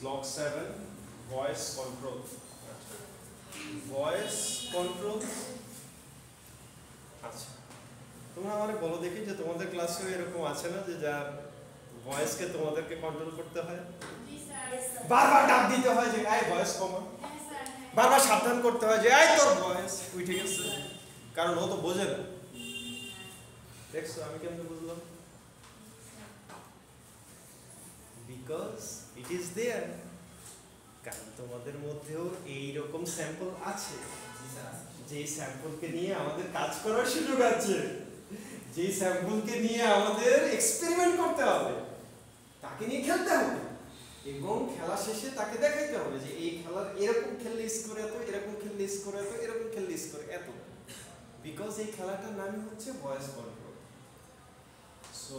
Block 7 voice control. Voice control. আচ্ছা, তোমরা আমাকে বলো দেখি যে তোমাদের ক্লাসে এরকম আছে না যে যার ভয়েসকে তোমাদেরকে কন্ট্রোল করতে হয়, বারবার ডাক দিতে হয় যে আয় ভয়েস কমা, বারবার সাবধান করতে হয় যে আয় তোর ভয়েস উঠে গেছে, কারণ ও তো বোঝে না। দেখছো আমি কেমনে বুঝলাম? Because it is there. কারণ তোমাদের মধ্যেও এইরকম স্যাম্পল আছে, যে স্যাম্পলকে নিয়ে আমাদের কাজ করার সুযোগ আছে, যে স্যাম্পলকে নিয়ে আমাদের এক্সপেরিমেন্ট করতে হবে, তাকে নিয়ে খেলতে হবে এবং খেলা শেষে তাকে দেখাইতে হবে যে এই খেলার এরকম খেললে স্কোর এত, এরকম খেললে স্কোর এত, এরকম খেললে স্কোর এত। বিকজ এই খেলাটার নামই হচ্ছে ভয়েস কন্ট্রোল। সো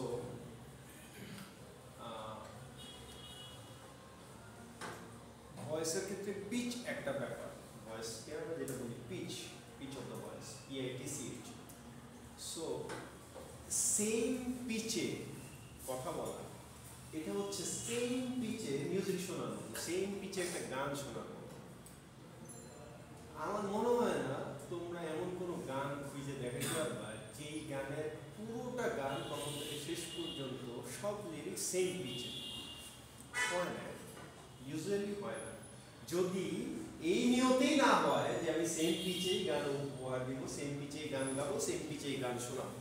ভয়েসের ক্ষেত্রে পিচ একটা ব্যাপার। ভয়েসকে আমরা যেটা বলি pitch, pitch of the voice, PITCH। So same পিচে কথা বলা, এটা হচ্ছে সেম পিচে মিউজিক শোনানো, সেম পিচে একটা গান শোনানো। আমার মনে হয় না তোমরা এমন কোনো গান খুঁজে দেখাতে পারবা যেই গানের পুরোটা গান প্রথম থেকে শেষ পর্যন্ত সব লিরিক্স সেম পিচে হয় না, ইউজুয়ালি হয় না। যদি এই নিয়তেই না হয় যে আমি সেম পিচেই গান উপহার দিব, সেম পিচেই গান গাবো, সেম পিচেই গান শোনাবো।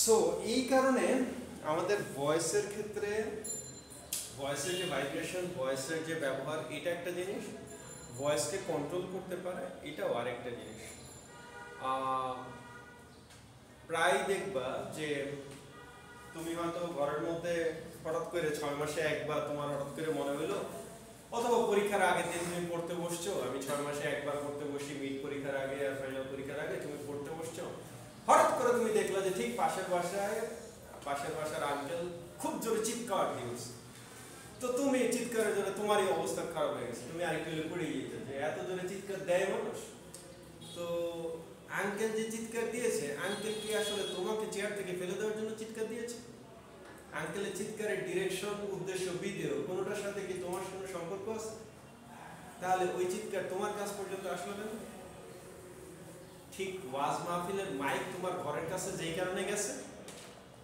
সো এই কারণে আমাদের ভয়েসের ক্ষেত্রে ভয়েসের যে ভাইব্রেশন, ভয়েসের যে ব্যবহার, এটা একটা জিনিস। ভয়েসকে কন্ট্রোল করতে পারে, এটাও আরেকটা জিনিস। প্রায় দেখবা যে তুমি হয়তো ঘরের মধ্যে হঠাৎ করে 6 মাসে একবার তোমার হঠাৎ করে মনে হইলো, অথবা পরীক্ষার আগে দিন তুমি পড়তে বসছো, আমি 6 মাসে একবার পড়তে বসি, মিড পরীক্ষার আগে আর ফাইনাল পরীক্ষার আগে তুমি পড়তে বসছো, হঠাৎ করে তুমি দেখলা যে ঠিক পাশের বাসার আঙ্কেল খুব জোরে চিৎকার দিয়েছে। তো তুমি চিৎকারের জন্য তোমারই অবস্থা খারাপ হয়ে গেছে, তুমি আরেকটু পড়ে গিয়েছো যে এত জোরে চিৎকার দেয় মানুষ। তো আঙ্কেল যে চিৎকার দিয়েছে, আঙ্কেল কি আসলে তোমাকে চেয়ার থেকে ফেলে দেওয়ার জন্য চিৎকার দিয়েছে? আঙ্কেলের চিৎকারের ডিরেকশন, উদ্দেশ্য, ভিডিও কোনোটার সাথে কি তোমার সঙ্গে সম্পর্ক আছে? তাহলে ওই চিৎকার তোমার কাছ পর্যন্ত আসলো কেন? ঠিক ওয়াজ মাহফিলের মাইক তোমার ঘরের কাছে যেই কারণে গেছে,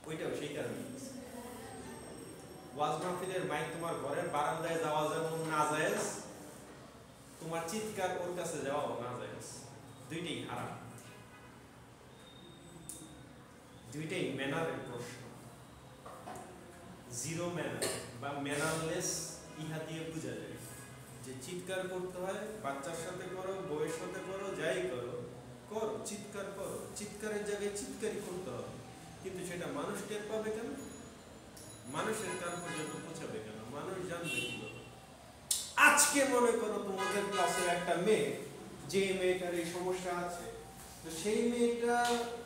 ওইটাও সেই কারণে গেছে। ওয়াজ মাহফিলের মাইক তোমার ঘরের বারান্দায় যাওয়া যেমন নাজায়েজ, তোমার চিৎকার ওর কাছে যাওয়াও নাজায়েজ। দুইটাই হারাম, দুইটাই ম্যানারের প্রশ্ন। জিরো ম্যানার বা ম্যানারলেস ইহা দিয়ে বোঝা যায় যে চিৎকার করতে হয়, বাচ্চার সাথে করো, বউয়ের সাথে করো, যাই করো, করো, চিৎকার করো, চিৎকারের জায়গায় চিৎকারই করতে হবে। কিন্তু সেটা মানুষ টের পাবে কেন? মানুষের কান পর্যন্ত পৌঁছাবে কেন? মানুষ জানবে কি? আজকে মনে করো তোমাদের ক্লাসের একটা মেয়ে, যে মেয়েটার এই সমস্যা আছে, তো সেই মেয়েটা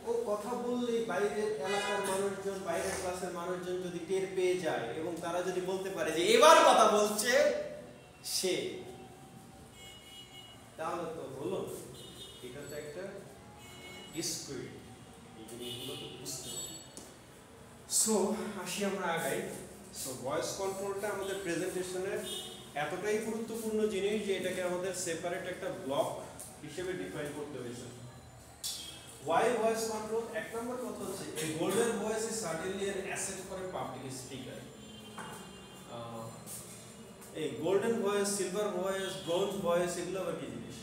ও কথা বললেই বাইরের এলাকার মানুষজন, বাইরের ক্লাসের মানুষজন যদি টের পেয়ে যায় এবং তারা যদি বলতে পারে যে এবার কথা বলছে সে, তাহলে তো হলো, এটা তো একটা স্পিরিট, এই জিনিসগুলো তো বুঝতে হবে। সো আসি আমরা আগাই। সো ভয়েস কন্ট্রোলটা আমাদের প্রেজেন্টেশনের এতটাই গুরুত্বপূর্ণ জিনিস যে এটাকে আমাদের সেপারেট একটা ব্লক হিসেবে ডিফাইন করতে হয়েছে। Why voice control? এক নম্বর কথা হচ্ছে a golden voice is certainly an asset for a public speaker. এই golden voice, silver voice, bronze voice, এগুলো আবার কি জিনিস?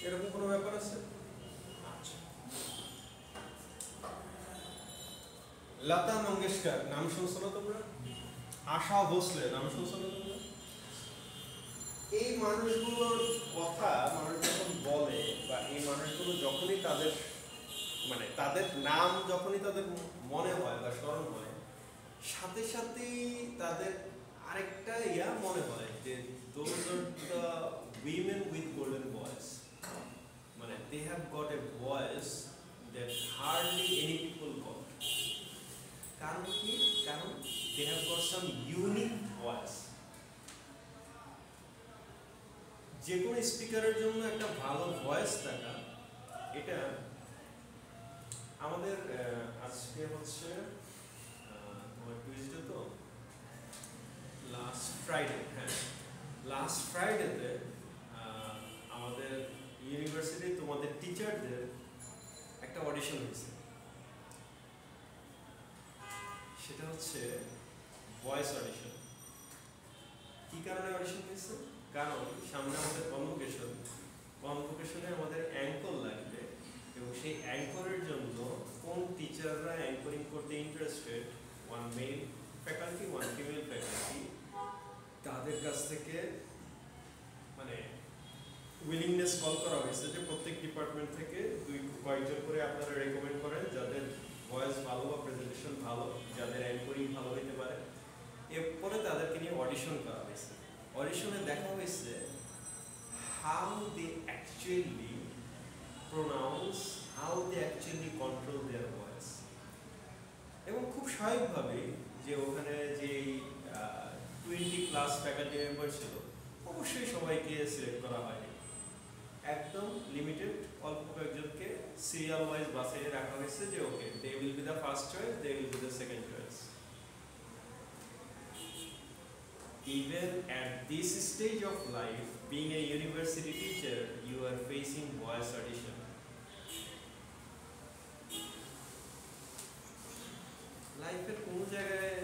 এরকম কোনো ব্যাপার আছে? আচ্ছা, লতা মঙ্গেশকর নাম শুনছো না তোমরা? আশা ভোসলে নাম শুনছো না তোমরা? এই মানুষগুলোর কথা মানুষ যখন বলে, বা এই মানুষগুলো যখনই তাদের মানে তাদের নাম যখনই তাদের মনে হয় বা স্মরণ হয়, সাথে সাথেই তাদের আরেকটা মনে হয় যে those are the women with golden voice, মানে they have got a voice that hardly any people got. কারণ কি? কারণ they have got some unique voice. যে কোনো স্পিকারের জন্য একটা ভালো ভয়েস থাকা, এটা আমাদের আজকে হচ্ছে টুইসডে, তো লাস্ট ফ্রাইডে, হ্যাঁ লাস্ট ফ্রাইডেতে আমাদের ইউনিভার্সিটি তোমাদের টিচারদের একটা অডিশন হয়েছে। সেটা হচ্ছে ভয়েস অডিশন। কি কারণে অডিশন হয়েছে? কারণ সামনে আমাদের কনভোকেশনে আমাদের অ্যাঙ্কর লাগবে এবং সেই অ্যাঙ্করের জন্য কোন টিচাররা অ্যাঙ্করিং করতে interested, one male faculty one female faculty, তাদের কাছ থেকে মানে উইলিংনেস কল করা হয়েছে যে প্রত্যেক ডিপার্টমেন্ট থেকে কয়েকজন করে আপনারা রেকমেন্ড করেন যাদের ভয়েস ভালো বা প্রেজেন্টেশন ভালো, যাদের অ্যাঙ্করিং ভালো হইতে পারে। এরপরে তাদেরকে নিয়ে অডিশন করা হয়েছে। অডিশনে দেখা হয়েছে how they actually pronounce, how they actually control their voice। এবং খুব স্বাভাবিকভাবে যে ওখানে যে 20+ ফ্যাকাল্টি মেম্বার ছিল অবশ্যই সবাইকে সিলেক্ট করা হয়নি, একদম লিমিটেড অল্প কয়েকজনকে সিরিয়াল ওয়াইজ বাছাই রাখা হয়েছে যে okay they will be the first choice, they will be the second choice. Even at this stage of life, being a university teacher, you are facing voice audition. লাইফের কোন জায়গায়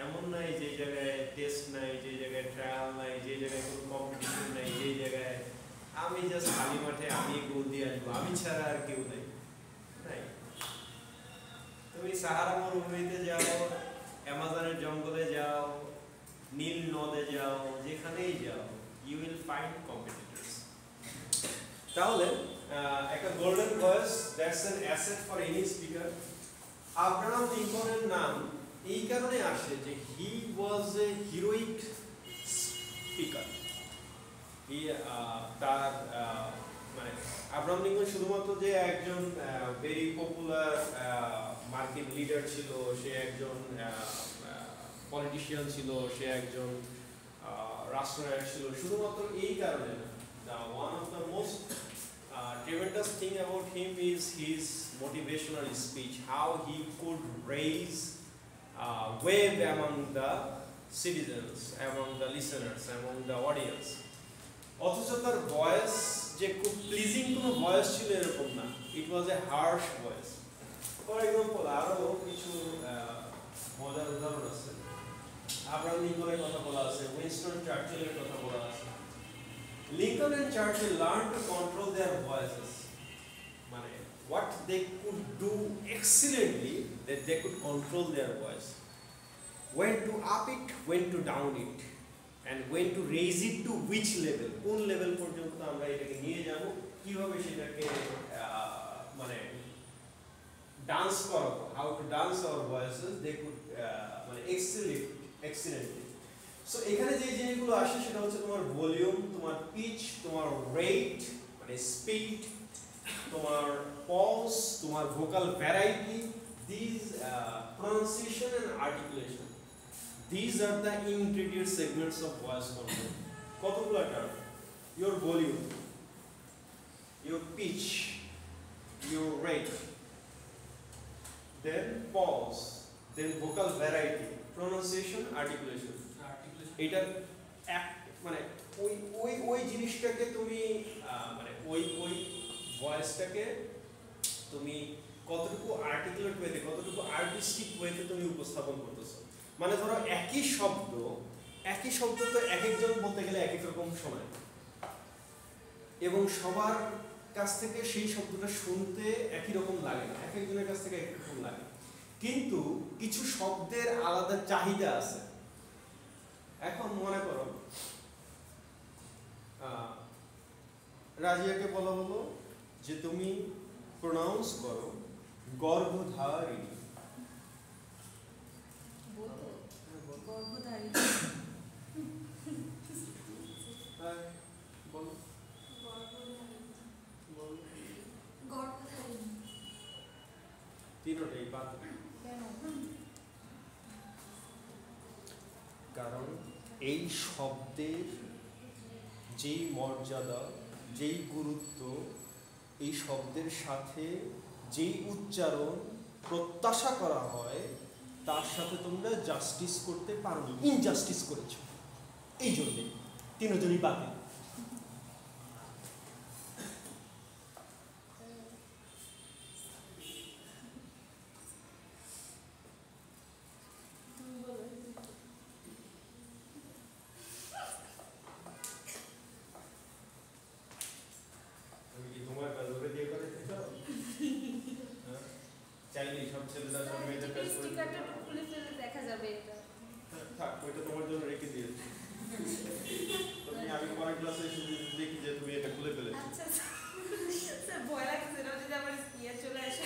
এমন নাই যে জায়গায় টেস্ট নাই, যে জায়গায় ট্রায়াল নাই, যে জায়গায় কোনো কম্পিটিশন নাই, যে জায়গায় আমি জাস্ট খালি মাঠে আমি গোল দিয়ে আসবো, আমি ছাড়া আর কেউ নাই। তুমি সাহারা মরুভূমিতে যাও, অ্যামাজনের জঙ্গলে যাও, নীল নদে যাও, যেখানেই যাও, ইউ উইল ফাইন্ড কম্পিটিটরস। তাহলে একটা golden voice, that's an asset for any speaker. Abraham লিঙ্কনের নাম এই কারণে আসে যে হি ওয়াজ এ হিরোইক স্পিকার। তার মানে আব্রাহাম লিঙ্কন শুধুমাত্র যে একজন ভেরি পপুলার মার্কিন লিডার ছিল, সে একজন পলিটিশিয়ান ছিল, সে একজন রাষ্ট্রনায়ক ছিল, শুধুমাত্র এই কারণে না। One of the most tremendous thing about him is his motivational speech, how he could raise wave among the citizens, among the listeners, among the audience. অথচ তার ভয়েস যে খুব প্লিজিং কোনো ভয়েস ছিল এরকম না, ইট ওয়াজ এ হার্শ ভয়েস। ফর এক্সাম্পল আরো কিছু মজার উদাহরণ আছে। আব্রাহাম লিঙ্কনের কথা বলা আছে, উইনস্টন চার্চিলের কথা বলা আছে। Lincoln and Churchill learned to control their voices. মানে what they could do excellently, that they could control their voice. When to up it, when to down it, and when to raise it to which level. কোন level পর্যন্ত আমরা এটাকে নিয়ে যাব, কিভাবে সেটাকে মানে ডান্স করাবো, how to dance our voices, they could মানে excellently. সো এখানে যে জিনিসগুলো আসে সেটা হচ্ছে তোমার ভলিউম, তোমার পিচ, তোমার রেট মানে স্পিড, তোমার পজ, তোমার vocal variety, this pronunciation and articulation, this are the integrated segments of voice control. কতগুলো term? Your volume, your pitch, your rate, then pause, then vocal variety, pronunciation, articulation. এটা মানে ওই ওই ওই জিনিসটাকে তুমি মানে ওই ওই ভয়েসটাকে তুমি কতটুকু আর্টিকুলেট ওয়েতে, কতটুকু আর্টিস্টিক ওয়েতে তুমি উপস্থাপন করতেছো। মানে ধরো একই শব্দ তো এক একজন বলতে গেলে এক এক রকম শোনায় এবং সবার কাছ থেকে সেই শব্দটা শুনতে একই রকম লাগে না, এক একজনের কাছ থেকে এক রকম লাগে। কিন্তু কিছু শব্দের আলাদা চাহিদা আছে। এখন মনে করো রাজিয়াকে বলা হলো যে তুমি প্রনাউন্স করো গর্ভধারিণী। তিনটাই বাদ। কারণ এই শব্দের যেই মর্যাদা, যেই গুরুত্ব, এই শব্দের সাথে যেই উচ্চারণ প্রত্যাশা করা হয়, তার সাথে তোমরা জাস্টিস করতে পারো, ইনজাস্টিস করেছো, এই জন্যে তিনজনই বাতিল। চাইলেই সব ছেলেরা সব মেয়েদের কাজ করে স্টিকারটা একটু খুলে ফেলে দেখা যাবে এটা। থাক, ওইটা তোমার জন্য রেখে দিয়েছি। তুমি আমি পরের ক্লাসে এসে দেখি যে তুমি এটা খুলে ফেলেছো। আচ্ছা স্যার, ভয় লাগছে না যদি আমার ইয়ে চলে আসে।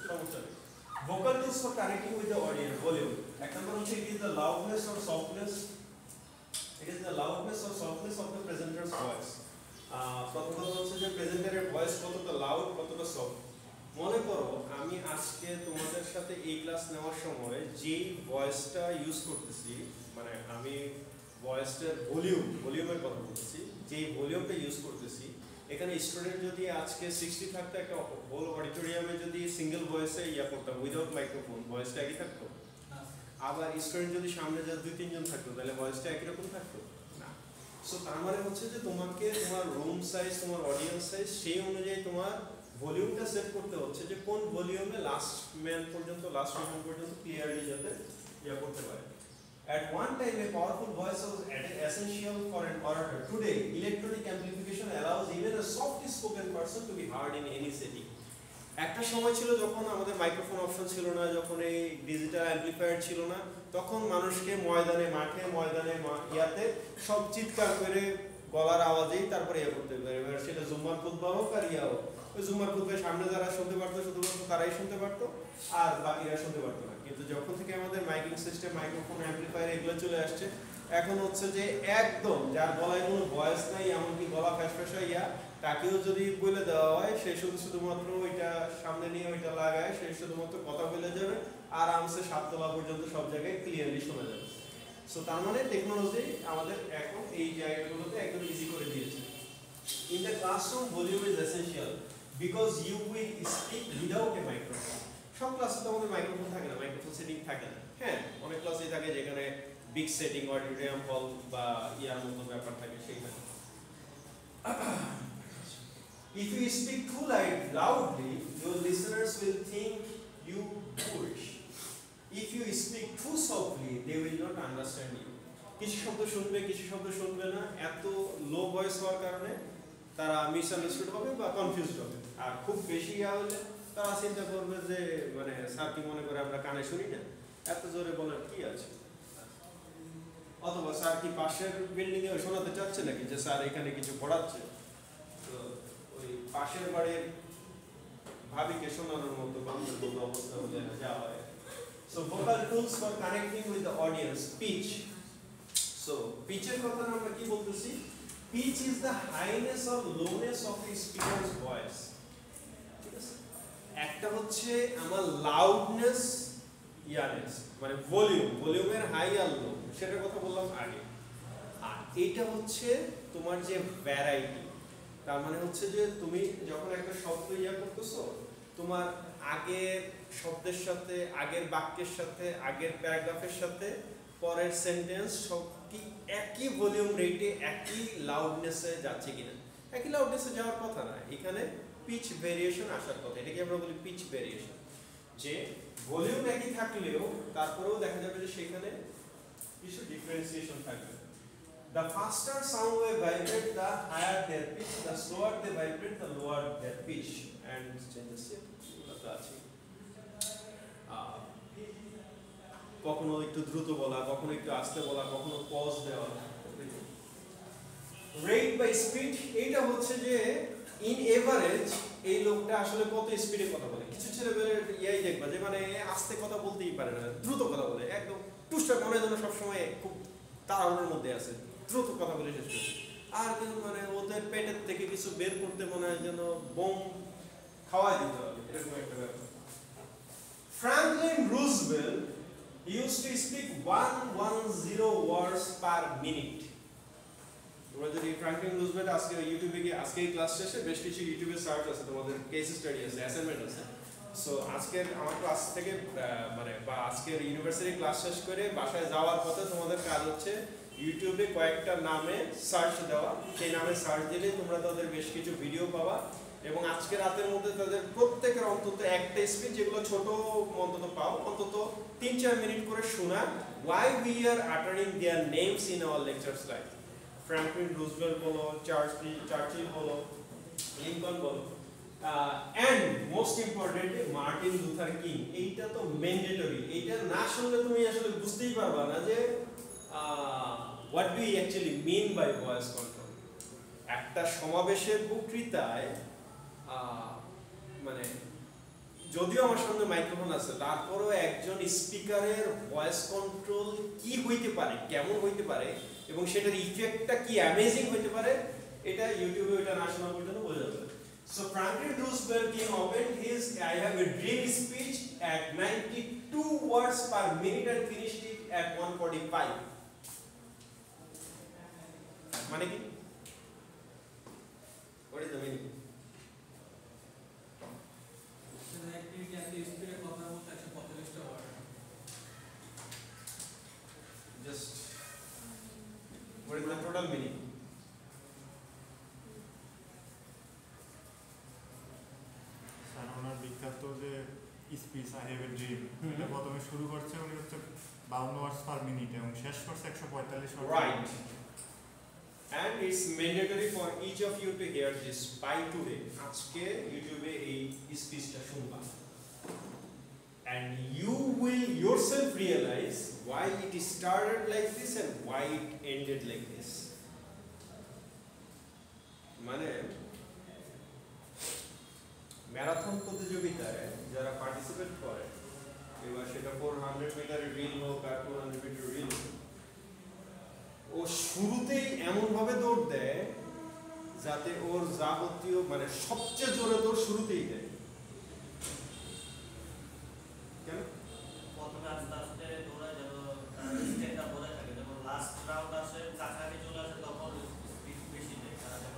সমস্যা নেই। Vocal tools for connecting with the audience, volume. এক নম্বর হচ্ছে it is the loudness or softness, it is the loudness or softness of the presenter's voice. প্রথমত হচ্ছে যে প্রেজেন্টারের ভয়েস কতটা লাউড, কতটা সফট। মনে করো আমি আজকে তোমাদের সাথে এই ক্লাস নেওয়ার সময় যেই ভয়েসটা ইউজ করতেছি, মানে আমি ভয়েসটার ভলিউমের কথা বলতেছি, যেই ভলিউমটা ইউজ করতেছি, এখানে স্টুডেন্ট যদি আজকে 60 থাকতো, একটা হোল অডিটোরিয়ামে যদি সিঙ্গেল ভয়েসে ইয়া করতাম উইদাউট মাইক্রোফোন, ভয়েসটা একই থাকতো? আবার স্টুডেন্ট যদি সামনে যা 2-3 জন থাকতো, তাহলে ভয়েসটা একই রকম থাকতো না। সো তার মানে হচ্ছে যে তোমাকে তোমার রুম সাইজ, তোমার অডিয়েন্স সাইজ, সেই অনুযায়ী তোমার ভলিউমটা সেট করতে হচ্ছে যে কোন ভলিউমে লাস্ট ম্যান পর্যন্ত, লাস্ট ম্যান পর্যন্ত ক্লিয়ারলি যাতে ইয়া করতে পারে। At one time, a powerful voice was essential for an orator. Today, electronic amplification allows even a softly spoken person to be heard in any setting. একটা সময় ছিল যখন আমাদের মাইক্রোফোন অপশন ছিল না, যখন এই ডিজিটাল অ্যাম্পলিফায়ার ছিল না, তখন মানুষকে ময়দানে, মাঠে, ময়দানে, ইয়াতে সব চিৎকার করে গলার আওয়াজেই তারপরে ইয়া করতে পারে। এবার সেটা জুম্মার খুতবা হোক আর ইয়া হোক, ওই জুম্মার খুতবায় সামনে যারা শুনতে পারতো শুধুমাত্র তারাই শুনতে পারতো, আর বাকিরা শুনতে পারতো না। কিন্তু যখন থেকে আমাদের মাইকিং সিস্টেম, মাইক্রোফোন, অ্যাম্পলিফায়ার এগুলো চলে আসছে, এখন হচ্ছে যে একদম যার গলায় কোনো ভয়েস নাই, এমনকি গলা ফ্যাসফ্যাসা ইয়া, তাকেও যদি বলে দেওয়া হয়, সে শুধুমাত্র ওইটা সামনে নিয়ে ওইটা লাগায়, সে শুধুমাত্র কথা বলে যাবে, আরামসে 7 তলা পর্যন্ত সব জায়গায় ক্লিয়ারলি শোনা যাবে। সো তার মানে টেকনোলজি আমাদের এখন এই জায়গাগুলোতে একদম ইজি করে দিয়েছে। In the classroom, volume is essential because you will speak without a microphone. সব ক্লাসে তো আমাদের মাইক্রোফোন থাকে না, মাইক্রোফোন সেটিং থাকে না। হ্যাঁ, অনেক ক্লাসেই থাকে যেখানে বিগ সেটিং, অডিটোরিয়াম হল বা ইয়ার মতো ব্যাপার থাকে সেইখানে। If you speak too loudly, your listeners will think you foolish. If you speak too softly, they will not understand you. কিছু শব্দ শুনবে, কিছু শব্দ শুনবে না, এত লো ভয়েস হওয়ার কারণে তারা মিসআন্ডারস্টুড হবে বা কনফিউজড হবে। আর খুব বেশি ইয়া হলে তারা চিন্তা করবে যে মানে স্যার কি মনে করে আমরা কানে শুনি না, এত জোরে বলার কি আছে। অথবা স্যার কি পাশের বিল্ডিং এ শোনাতে চাচ্ছে নাকি যে স্যার এখানে কিছু পড়াচ্ছে, তো ওই পাশের বাড়ির ভাবিকে শোনানোর মতো বান্ধব অবস্থা হলে যা হয়। So vocal tools for connecting with the audience, pitch. So pitch এর কথা আমরা কি বলতেছি? Pitch is the highness or lowness of a speaker's voice. ঠিক আছে? একটা হচ্ছে আমার লাউডনেস, ইয়ানেস, মানে ভলিউমের হাই আর লো, সেটার কথা বললাম আগে। আর এটা হচ্ছে তোমার যে ভ্যারাইটি, তার মানে হচ্ছে যে তুমি যখন একটা শব্দ ইয়া করতেছো, তোমার আগের শব্দের সাথে, আগের বাক্যের সাথে, আগের প্যারাগ্রাফের সাথে পরের সেন্টেন্স সব কি একই ভলিউম রেটে, একই লাউডনেসে যাচ্ছে কিনা। একই লাউডনেসে যাওয়ার কথা না, এখানে পিচ ভেরিয়েশন আসার কথা। এটাকে আমরা বলি পিচ ভেরিয়েশন, যে ভলিউম একই থাকলেও তারপরেও দেখা যাবে যে সেখানে কিছু ডিফারেন্সিয়েশন থাকবে। The faster sound wave vibrate, the higher their pitch. The slower they vibrate, the lower their pitch. And changes it. কখনো একটু দ্রুত বলা, কখনো একটু আস্তে বলা, কখনো পজ দেওয়া। রেট বাই স্পিড, এটা হচ্ছে যে ইন এভারেজ এই লোকটা আসলে কত স্পিডে কথা বলে। কিছু ছেলেমেয়ের ইয়াই দেখবা যে মানে আস্তে কথা বলতেই পারে না, দ্রুত কথা বলে, একদম টুস্টার মনে যেন সবসময় খুব তাড়াহুড়োর মধ্যে আছে, দ্রুত কথা বলে শেষ করছে। আর কিন্তু মানে ওদের পেটের থেকে কিছু বের করতে মনে হয় যেন বোম খাওয়াই দিতে হবে, এরকম একটা ব্যাপার। Franklin Roosevelt used to speak 110 words per minute. তোমরা যদি ফ্রাঙ্কলিন রুজভেল্ট আজকে ইউটিউবে গিয়ে, আজকে এই ক্লাস শেষে বেশ কিছু ইউটিউবে সার্চ আছে, তোমাদের কেস স্টাডি আছে, অ্যাসাইনমেন্ট আছে, সো আজকের আমার ক্লাস থেকে মানে বা আজকের ইউনিভার্সিটি ক্লাস শেষ করে বাসায় যাওয়ার পথে তোমাদের কাজ হচ্ছে ইউটিউবে কয়েকটা নামে সার্চ দেওয়া, সেই নামে সার্চ দিলে তোমরা তাদের বেশ কিছু ভিডিও পাবা এবং আজকে রাতের মধ্যে তাদের প্রত্যেকের অন্তত একটা স্পিচ, যেগুলো ছোট অন্তত পাও, অন্তত 3-4 মিনিট করে শোনা, why we are uttering their names in our lectures, like Franklin Roosevelt বলো, চার্চিল বলো, লিঙ্কন বলো, and most importantly Martin Luther king. এইটা তো ম্যান্ডেটরি, এইটা না শুনলে তুমি আসলে বুঝতেই পারবা না যে what do we actually mean by voice control। একটা সমাবেশের বক্তৃতায় মানে যদিও আমার সামনে মাইক্রোফোন আছে, তারপরেও একজন স্পিকারের ভয়েস কন্ট্রোল কি হইতে পারে, কেমন হইতে পারে এবং সেটার ইফেক্টটা কি অ্যামেজিং হইতে পারে, এটা ইউটিউবে ওইটা না শোনা পর্যন্ত বোঝা যাবে। So Franklin Roosevelt opened his "I Have a Dream" speech at 92 words per minute and finished it at 145. মানে কি? What is the meaning? Just what is the total meaning? বিখ্যাত যে speech I have a dream, এটা প্রথমে শুরু করছে উনি হচ্ছে 52 ওয়ার্ডস পার মিনিট এবং শেষ করছে 145 word. Right. And it's mandatory for each of you to hear this by today. আজকে ইউটিউবে এই স্পিচটা শুনবা and you will yourself realize why it started like this and why it ended like this. মানে marathon প্রতিযোগিতায় যারা participate করে, এবার সেটা 400 মিটার রিল হোক আর 200 মিটার রিল হোক, ও শুরুতেই এমন ভাবে দৌড় দেয় যাতে ওর যাবতীয় মানে সবচেয়ে জোরে দৌড় শুরুতেই দেয়। কেন? প্রথমে আস্তে আস্তে দৌড়ায় যেন স্টেপটা বলে থাকে, যখন লাস্ট রাউন্ড আসে কাছাকাছি চলে আসে তখন স্পিড বেশি দেয়, তারা যেন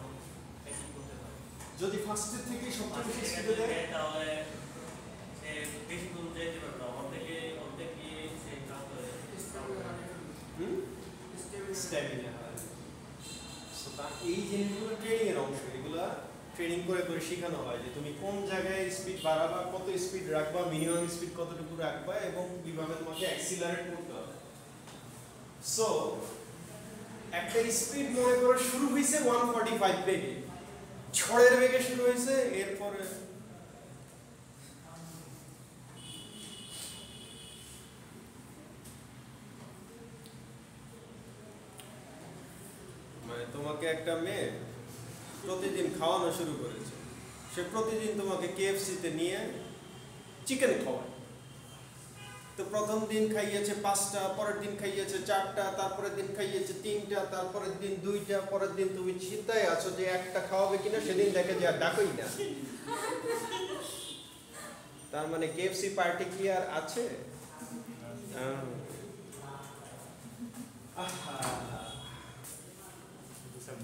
বেশি করতে পারে। যদি ফার্স্টের থেকেই সবচেয়ে বেশি স্পিডে দেয় তাহলে সে বেশি দূর যেতে পারবে না, অর্ধেক গিয়ে সে ক্লান্ত হয়ে স্ট্যামিনা হয়। সো তা এই জিনিসগুলো ট্রেনিং এর অংশ, এগুলো ট্রেনিং করে করে শেখানো হয় যে তুমি কোন জায়গায় স্পিড বাড়াবা, কত স্পিড রাখবা, মিনিমাম স্পিড কতটুকু রাখবা এবং কিভাবে তোমাকে অ্যাক্সিলারেট করতে হবে। সো একটা স্পিড মনে করে শুরু হয়েছে 145 বেগে, ঝড়ের বেগে শুরু হয়েছে, এরপরে মানে তোমাকে একটা মেয়ে প্রতিদিন খাওয়ানো শুরু করেছে, সে প্রতিদিন তোমাকে কেএফসিতে নিয়ে চিকেন খাওয়ায়। তো প্রথম দিন খাইয়েছে 5টা, পরের দিন খাইয়েছে 4টা, তারপরের দিন খাইয়েছে 3টা, তারপরের দিন 2টা, পরের দিন তুমি চিন্তায় আছো যে একটা খাওয়াবে কিনা, সেদিন দেখে যে আর ডাকই না। তার মানে কেএফসি পার্টি কি আর আছে?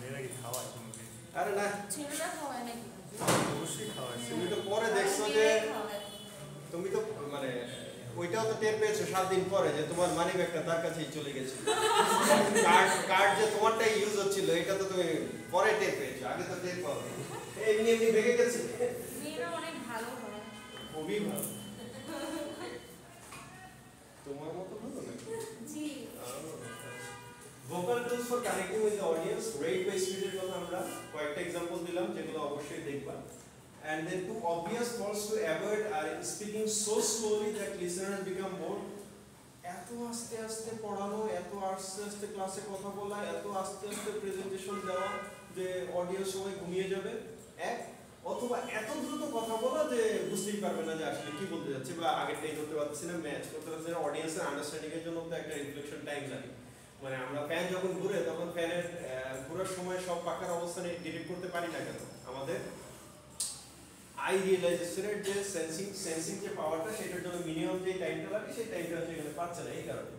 মেয়েরা কি খাওয়ায় কোনোদিন? আরে না, ছেলেরা খাওয়ায় নাকি? অবশ্যই খাওয়ায়। তুমি তো পরে দেখছো যে তুমি তো মানে ওইটাও তো টের পেয়েছো 7 দিন পরে যে তোমার মানি ব্যাগটা তার কাছেই চলে গেছে। কার্ড যে তোমারটাই ইউজ হচ্ছিল এটা তো তুমি পরে টের পেয়েছো, আগে তো টের পাও। এমনি এমনি ভেঙে গেছে। মেয়েরা অনেক ভালো হয়। খুবই ভালো। তোমার মতো ভালো নাকি? জি। Vocal tools for connecting with the audience, rate by স্পিডের কথা আমরা কয়েকটা एग्जांपल দিলাম যেগুলো অবশ্যই দেখবা। And then two obvious faults to avoid are speaking so slowly that listeners become bored. এত আস্তে আস্তে পড়ানো, এত আস্তে আস্তে ক্লাসে কথা বলা, এত আস্তে আস্তে প্রেজেন্টেশন দেওয়া যে অডিয়েন্স সবাই ঘুমিয়ে যাবে, এক অথবা এত দ্রুত কথা বলা যে বুঝতেই পারবে না যে আসলে কি বলতে যাচ্ছে বা আগেরটাই করতে পারছি না, ম্যাচ করতে পারছি না। অডিয়েন্সের আন্ডারস্ট্যান্ডিং এর জন্য তো একটা রিফ্লেকশন টাইম লাগে। মানে আমরা ফ্যান যখন ঘুরে তখন ফ্যানের ঘোরার সময় সব পাকার অবস্থানে ডিটেক্ট করতে পারি না কেন? আমাদের আই রিয়েলাইজেশনের যে সেন্সিং যে পাওয়ারটা, সেটার জন্য মিনিমাম যে টাইমটা লাগে সেই টাইমটা হচ্ছে এখানে পাচ্ছে না, এই কারণে।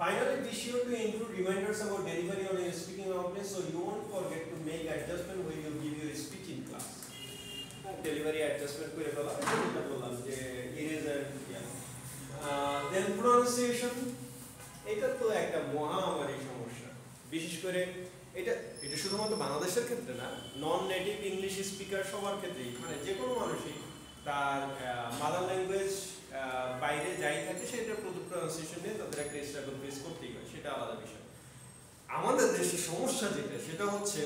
Finally, be sure to include reminders about delivery on your speaking outlets so you won't forget to make adjustment when you give your speech in class. Delivery adjustment করে ফেলা, যেটা বললাম যে যে ইরেজার দেন প্রনাউন্সিয়েশন, এটা তো একটা মহামারী সমস্যা। বিশেষ করে এটা এটা শুধুমাত্র বাংলাদেশের ক্ষেত্রে না, নন নেটিভ ইংলিশ স্পিকার সবার ক্ষেত্রেই, মানে যে কোনো মানুষই তার মাদার ল্যাঙ্গুয়েজ বাইরে যাই থাকে সেটা প্রনাউন্সিয়েশন নিয়ে তাদের একটা স্ট্রাগল ফেস করতেই হয়, সেটা আলাদা বিষয়। আমাদের দেশের সমস্যা যেটা সেটা হচ্ছে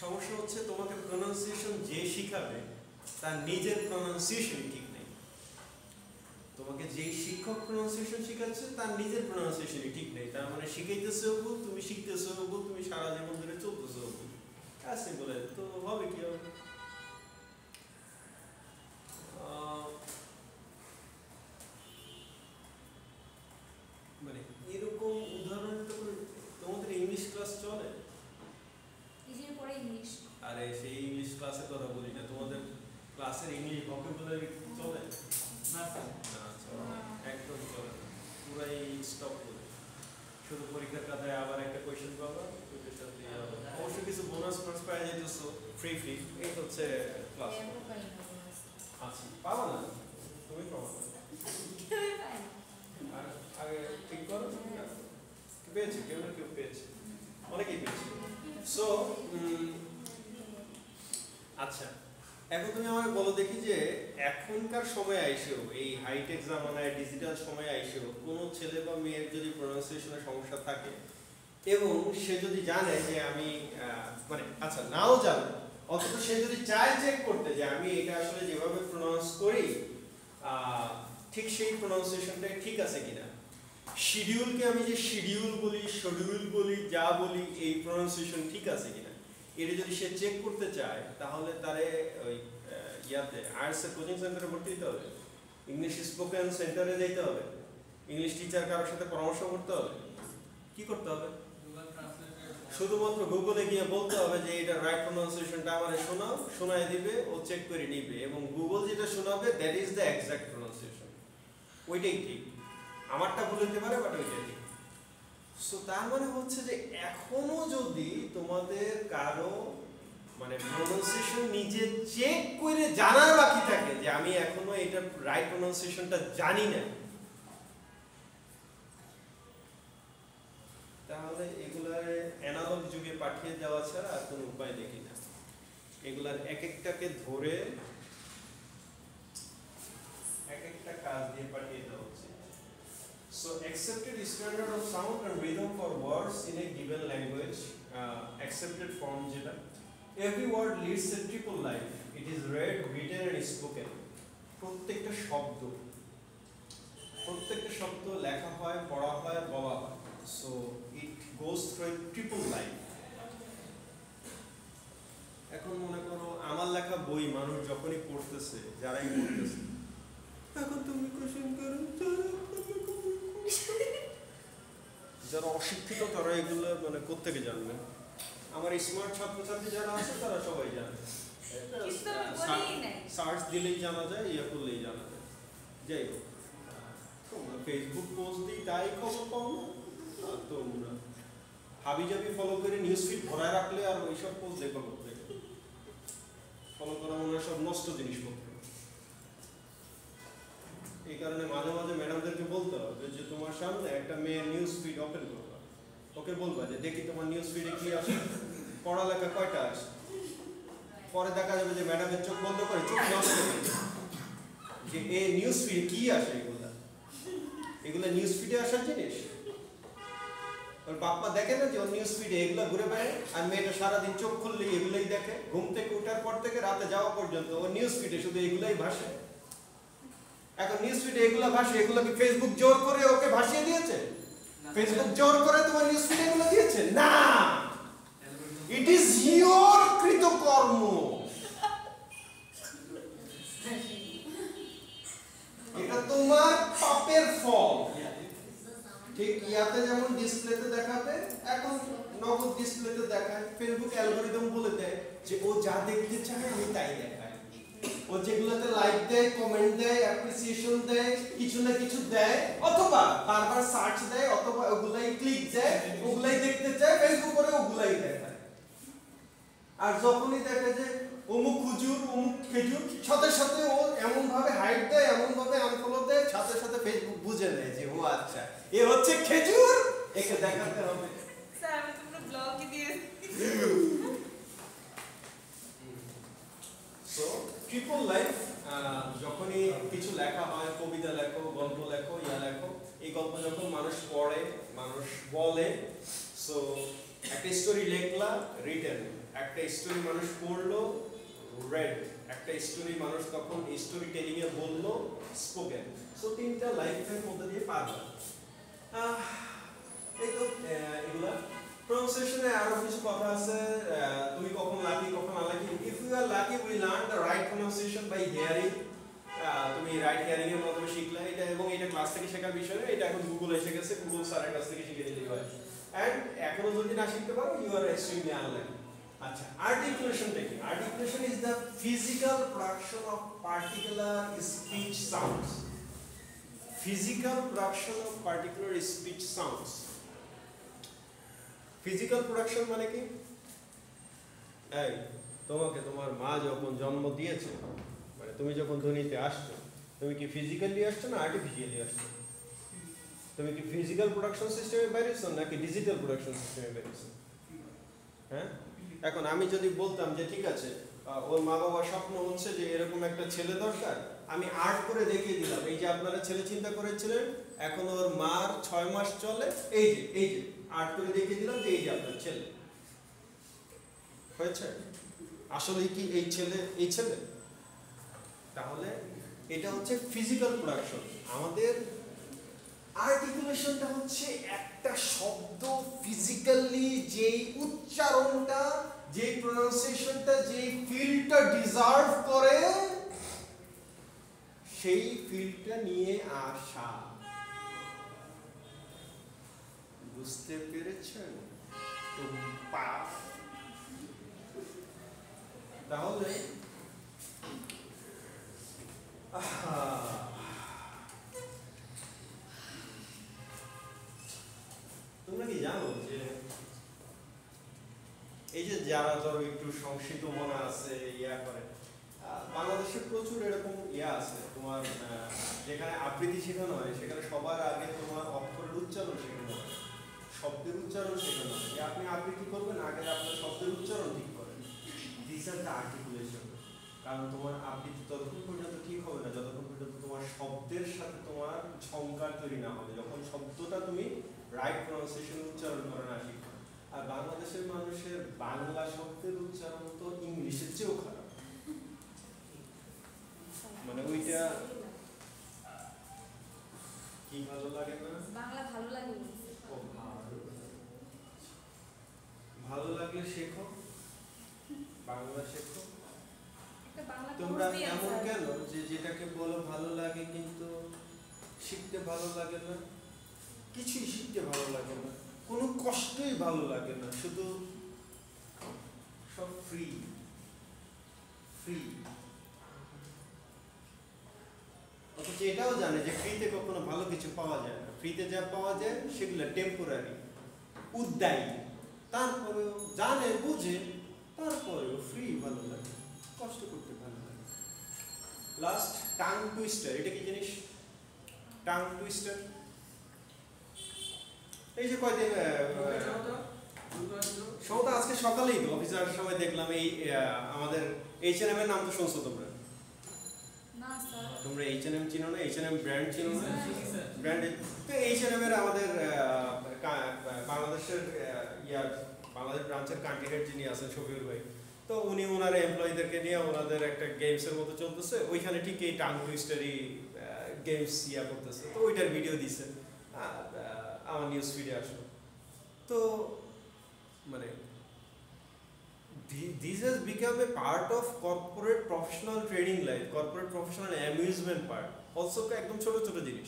সমস্যা হচ্ছে তোমাকে প্রনাউন্সিয়েশন যে শিখাবে তার নিজের প্রনাউন্সিয়েশনই ঠিক নেই। তোমাকে যেই শিক্ষক প্রনাউন্সিয়েশন শিখাচ্ছে তার নিজের প্রনাউন্সিয়েশনই ঠিক নেই। তার মানে শিখাইতেছেও ভুল, তুমি শিখতেছেও ভুল, তুমি সারা জীবন ধরে চলতেছেও ভুল। সিম্পল, তো হবে কি হবে? মানে এরকম উদাহরণ তো তোমাদের ইংলিশ ক্লাস চলে? ইজির পরে ইংলিশ। আরে সেই ইংলিশ ক্লাসের কথা বলি না, তোমাদের ক্লাসের ইংলিশ ভোকাবুলারি চলে? না স্যার, না চলে না, একদম চলে না, পুরাই স্টপ করে। শুধু পরীক্ষার খাতায় আবার একটা কোয়েশ্চেন পাবা, ওইটার সাথে অবশ্য কিছু বোনাস মার্কস পাওয়া যেতেছো ফ্রি, এই হচ্ছে ক্লাস। আচ্ছা পাবা না, তুমি পাবা না, আর আগে ঠিক করো, পেয়েছে কেউ না কেউ পেয়েছে, অনেকেই পেয়েছে। সো আচ্ছা, এখন তুমি আমাকে বলো দেখি যে এখনকার সময় আইসেও, এই হাইটেক জামানায় ডিজিটাল সময় আইসেও কোনো ছেলে বা মেয়ের যদি প্রনাউন্সিয়েশনের সমস্যা থাকে এবং সে যদি জানে যে আমি মানে আচ্ছা নাও জানে, অথচ সে যদি চায় চেক করতে যে আমি এটা আসলে যেভাবে প্রনাউন্স করি ঠিক সেই প্রনাউন্সিয়েশনটা ঠিক আছে কিনা, শিডিউলকে আমি যে শিডিউল বলি, শিডিউল বলি, যা বলি, এই প্রনাউন্সিয়েশন ঠিক আছে কিনা, এটা যদি সে চেক করতে চায় তাহলে তারে ওই ইয়াতে আর্টসের কোচিং সেন্টারে ভর্তি হতে হবে, ইংলিশ স্পোকেন সেন্টারে যেতে হবে, ইংলিশ টিচার কারোর সাথে পরামর্শ করতে হবে। কি করতে হবে? শুধুমাত্র গুগলে গিয়ে বলতে হবে যে এটা রাইট প্রনাউন্সিয়েশনটা আমারে শোনাও, শোনায় দিবে, ও চেক করে নিবে, এবং গুগল যেটা শোনাবে that is the exact pronunciation, ওইটাই ঠিক। আমারটা ভুল হতে পারে, বাট ওইটাই ঠিক। সো তার মানে হচ্ছে যে এখনো যদি তোমাদের কারো মানে প্রনাউন্সিয়েশন নিজে চেক করে জানার বাকি থাকে যে আমি এখনো এটা রাইট প্রনাউন্সিয়েশনটা জানি না, তাহলে এগুলার অ্যানালগ যুগে পাঠিয়ে দেওয়া ছাড়া আর কোনো উপায় দেখি না। এগুলার এক একটাকে ধরে এক একটা কাজ দিয়ে পাঠিয়ে দেওয়া উচিত। So accepted standard of sound and rhythm for words in a given language, accepted form যেটা, every word leads a triple life. It is read, written and spoken. প্রত্যেকটা শব্দ লেখা হয়, পড়া হয়, বলা হয়। So it goes through a triple life. এখন মনে করো আমার লেখা বই মানুষ যখনই পড়তেছে, যারাই পড়তেছে, এখন তুমি কোশ্চেন করো, যারা অশিক্ষিত তারা এগুলো মানে কোত্থেকে জানবে? আমার স্মার্ট ছাত্রছাত্রী যারা আছে তারা সবাই জানে, সার্চ দিলেই জানা যায়, ইয়ে করলেই জানা যায়। যাই হোক, তোমরা ফেসবুক পোস্ট দিই তাই খবর পাও না, আর তোমরা হাবিজাবি ফলো করে নিউজ ফিড ভরায় রাখলে আর ওইসব পোস্ট দেখো করতে ফলো করা মনে হয় সব নষ্ট জিনিসপত্র। এই কারণে মাঝে মাঝে ম্যাডামদেরকে বলতে হবে যে তোমার সামনে একটা মেয়ের নিউজ ফিড ওপেন করবা, ওকে বলবা যে দেখি তোমার নিউজ ফিডে কি আসে, পড়ালেখা কয়টা আসে। পরে দেখা যাবে যে ম্যাডামের চোখ বন্ধ করে চোখ নষ্ট করে যে এই নিউজ ফিডে কি আসে, এগুলা নিউজ ফিডে আসার জিনিস। ওর বাপ্পা দেখে না যে ওর নিউজ ফিডে এগুলা ঘুরে বেড়ায়, আর মেয়েটা সারাদিন চোখ খুললেই এগুলাই দেখে, ঘুম থেকে ওঠার পর থেকে রাতে যাওয়া পর্যন্ত ওর নিউজ ফিডে শুধু এগুলাই ভাসে। এখন নিউজ ফিডে এগুলা ভাসে, এগুলো কি ফেসবুক জোর করে ওকে ভাসিয়ে দিয়েছে? ফেসবুক জোর করে তোমার নিউজ ফিডে এগুলো দিয়েছে? না, ইট ইজ ইওর কৃতকর্ম। এটা তোমার পাপের ফল। ঠিক ইয়াতে যেমন ডিসপ্লেতে দেখাবে, এখন নগদ ডিসপ্লেতে দেখায়। ফেসবুক অ্যালগরিদম বলে দেয় যে ও যা দেখতে চায় আমি তাই দেখায়। ও যেগুলোতে লাইক দেয়, কমেন্ট দেয়, অ্যাপ্রিসিয়েশন দেয়, কিছু না কিছু দেয়, অথবা বারবার সার্চ দেয়, অথবা ওগুলাই ক্লিক দেয়, ওগুলাই দেখতে চায়, ফেসবুক করে ওগুলাই দেখায়। আর যখনই দেখে যে অমুক হুজুর অমুক খেজুর, সাথে সাথে ও এমন ভাবে হাইট দেয়, এমন ভাবে আনফলো দেয়, সাথে সাথে ফেসবুক বুঝে নেয় যে ও আচ্ছা এ হচ্ছে খেজুর, একে দেখাতে হবে। স্যার আমি তো পুরো ব্লগই দিয়ে সো ট্রিপল লাইফ, যখনই কিছু লেখা হয়, কবিতা লেখো, গল্প লেখো, ইয়া লেখো, এই গল্প যখন মানুষ পড়ে, মানুষ বলে, সো একটা স্টোরি লেখলা, রিটেন, একটা স্টোরি মানুষ পড়লো, রেড, একটা স্টোরি মানুষ তখন স্টোরি টেলিং এ বললো, স্পোকেন। সো তিনটা লাইফের মধ্যে দিয়ে পারবা। এই তো এগুলা প্রনাউন্সিয়েশনে আরো কিছু কথা আছে। তুমি কখন লাকি কখন unlucky. If you are lucky we learn the right pronunciation by hearing. তুমি রাইট হিয়ারিং এর মাধ্যমে শিখলে এটা, এবং এটা ক্লাস থেকে শেখার বিষয় না, এটা এখন গুগল এসে গেছে, গুগল স্যারের কাছ থেকে শিখে নিলেই হয়। এন্ড এখনো যদি না শিখতে পারো ইউ আর এক্সট্রিমলি আনলাকি। আচ্ছা, আর্টিকুলেশনটা কি? Articulation is the physical production of particular speech sounds. Physical production of particular speech sounds. Physical production মানে কি? এই তোমাকে তোমার মা যখন জন্ম দিয়েছে, মানে তুমি যখন দুনিয়াতে আসছো, তুমি কি ফিজিক্যালি আসছো না আর্টিফিশিয়ালি আসছো? তুমি কি ফিজিক্যাল প্রোডাকশন সিস্টেমে বেরিয়েছো নাকি ডিজিটাল প্রোডাকশন সিস্টেমে বেরিয়েছো? হ্যাঁ, এখন আমি যদি বলতাম যে ঠিক আছে ওর মা বাবার স্বপ্ন হচ্ছে যে এরকম একটা ছেলে দরকার, আমি আর্ট করে দেখিয়ে দিলাম, এই যে আপনারা ছেলে চিন্তা করেছিলেন, এখন ওর মার 6 মাস চলে, এই যে আর্ট করে দেখিয়ে দিলাম যে এই যে আপনার ছেলে হয়েছে। আসলে কি এই ছেলে? তাহলে এটা হচ্ছে ফিজিক্যাল প্রোডাকশন। আমাদের আর্টিকুলেশনটা হচ্ছে একটা শব্দ ফিজিক্যালি যেই উচ্চারণটা, যেই প্রনাউন্সিয়েশনটা, যেই ফিলটা ডিজার্ভ করে, সেই ফিলটা নিয়ে আসা। বুঝতে পেরেছেন? তাহলে তোমরা কি জানো যে এই যে যারা ধরো একটু সংস্কৃত মনে আছে, ইয়া করে, বাংলাদেশে প্রচুর এরকম ইয়া আছে তোমার, যেখানে আবৃত্তি শেখানো হয় সেখানে সবার আগে তোমার অক্ষরের উচ্চারণ শেখানো হয়, শব্দের উচ্চারণ শেখানো হয়। যে আপনি আবৃত্তি করবেন, আগে আপনার শব্দের উচ্চারণ ঠিক করেন। This are the articulation. কারণ তোমার আবৃত্তি ততক্ষণ পর্যন্ত ঠিক হবে না যতক্ষণ পর্যন্ত তোমার শব্দের সাথে তোমার ঝংকার তৈরি না হবে, যখন শব্দটা তুমি রাইট প্রনাউন্সিয়েশন উচ্চারণ করে না শিখো। আর বাংলাদেশের মানুষের বাংলা শব্দের উচ্চারণ তো ইংলিশের চেয়েও খারাপ। মানে ওইটা কি ভালো লাগে না? বাংলা ভালো লাগে না। ভালো লাগলে শেখো, বাংলা শেখো। একটা বাংলা তোমরা কোর্স এমন আছে। কেন যে যেটাকে বলো ভালো লাগে কিন্তু শিখতে ভালো লাগে না? কিছুই শিখতে ভালো লাগে না, কোনো কষ্টই ভালো লাগে না, শুধু সব ফ্রি। অথচ এটাও জানে যে ফ্রিতে কখনো ভালো কিছু পাওয়া যায় না। ফ্রিতে যা পাওয়া যায় সেগুলো টেম্পোরারি, উদ্দায়ী। তারপরেও জানে, বুঝে, তারপরেও ফ্রি ভালো লাগে, কষ্ট করতে ভালো লাগে। Last, tongue twister. এটা কি জিনিস? টাং টুইস্টার এই যে কয়দিন সমতা আজকে সকালেই তো অফিসে আসার সময় দেখলাম, এই আমাদের H&M এর নাম তো শুনছো তোমরা? না স্যার। তোমরা H&M চিনো না? H&M ব্র্যান্ড চিনো না? ব্র্যান্ড তো H&M এর আমাদের বাংলাদেশের বাংলাদেশ ব্রাঞ্চের কান্ট্রি হেড যিনি আছেন শফিউল ভাই, তো উনি ওনার এমপ্লয়ীদেরকে নিয়ে ওনাদের একটা গেমসের মতো চলতেছে, ওইখানে ঠিক এই টাং টুইস্টারই গেমস করতেছে। তো ওইটার ভিডিও দিছে, আমার নিউজ ফিডে আসলো। তো মানে this has become a part of corporate professional training life, corporate professional amusement part. Also একদম ছোট ছোট জিনিস।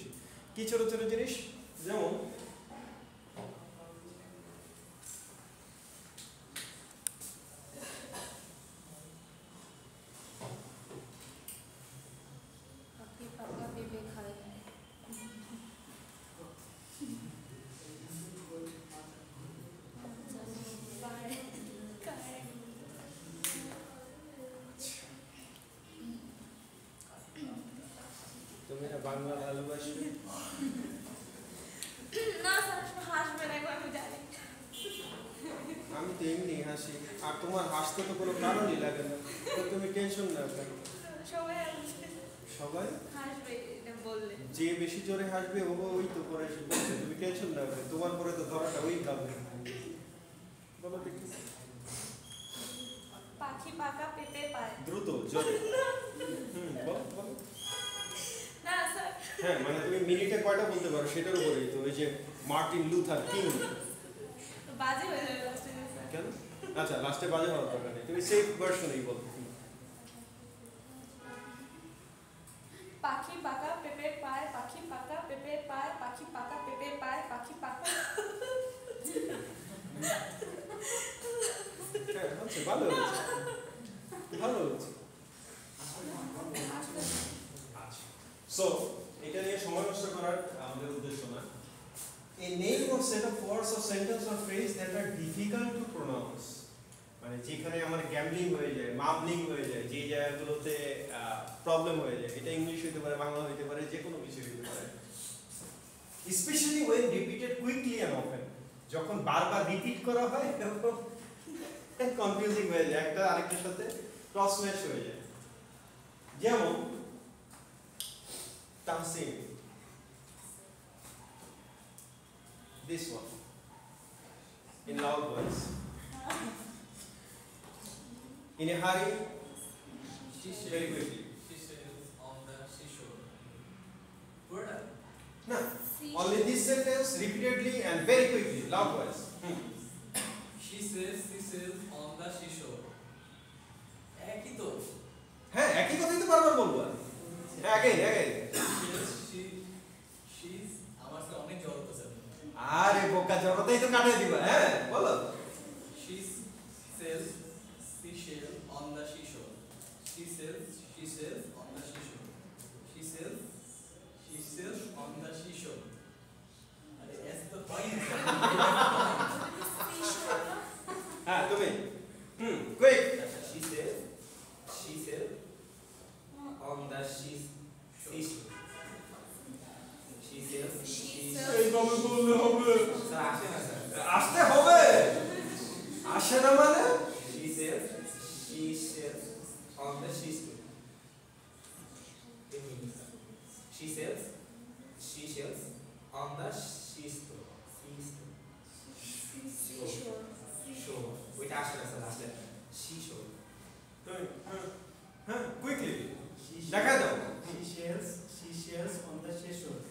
কি ছোট ছোট জিনিস? যেমন তোমার হাসতে তো কোনো কারণই লাগে না, তো তুমি টেনশন নাও কেন? সবাই আসবে। সবাই হাসবে এটা বললে। যে বেশি জোরে হাসবে ওই তো পরে এসে বলবে, তুমি টেনশন নাও কেন, তোমার পরে তো ধরাটা ওই খাবে। বলো দেখি পাখি পাকা পেঁপে পায়। দ্রুত জোরে। বলো বলো। না স্যার, হ্যাঁ মানে তুমি মিনিটে কয়টা বলতে পারো সেটার উপরেই তো, ওই যে মার্টিন লুথার কিং। বাজে হয়ে যাবে লাস্টে স্যার। কেন? আচ্ছা লাস্টে বাজে হওয়ার দরকার নেই, তুমি সেফ ভার্সনেই বলো। পাখি পাকা পেঁপে পায়, পাখি পাকা পেঁপে পায়, পাখি পাকা পেঁপে পায়, পাখি পাকা। হ্যাঁ হচ্ছে, ভালো হচ্ছে, ভালো হচ্ছে। সো এটা নিয়ে সময় নষ্ট করার আমাদের উদ্দেশ্য না। A name or set of words or sentence or phrase that are difficult to pronounce, মানে যেখানে আমার গ্যাম্বলিং হয়ে যায়, মামলিং হয়ে যায়, যে জায়গাগুলোতে প্রবলেম হয়ে যায়, এটা ইংলিশ হতে পারে, বাংলা হতে পারে, যে কোনো কিছু হতে পারে। Specially when repeated quickly and often, যখন বারবার রিপিট করা হয় তখন কনফিউজিং হয়ে যায়, একটা আরেকটার সাথে ক্রস ম্যাচ হয়ে যায়। যেমন Tahsin, this one in loud voice, in a hurry, very quickly. She sails on the seashore. Word. No, only this sentence repeatedly and very quickly, loud voice. She sails on the seashore. একই তো। হ্যাঁ একই কথাই তো বারবার বলবো। হ্যাঁ again. She's আমার সাথে অনেক জড় আছে। আরে বোকা জড়তাই তো কাটিয়ে দিবা। হ্যাঁ বলো। She sails on the seashore. She sails on the seashore. She sails on the seashore. আরে এস তো পয়েন্ট। হ্যাঁ তুমি quick. She sails on the seashore. She sails. এইভাবে বললে হবে। স্যার আসে না স্যার। আসতে হবে। আসে না মানে? She sails on the seashore. She sails on the seashore. Shore. Wait, আসে না স্যার, আসে না। Seashore. তুমি হ্যাঁ কুইকলি দেখা দাও। She sails on the seashore.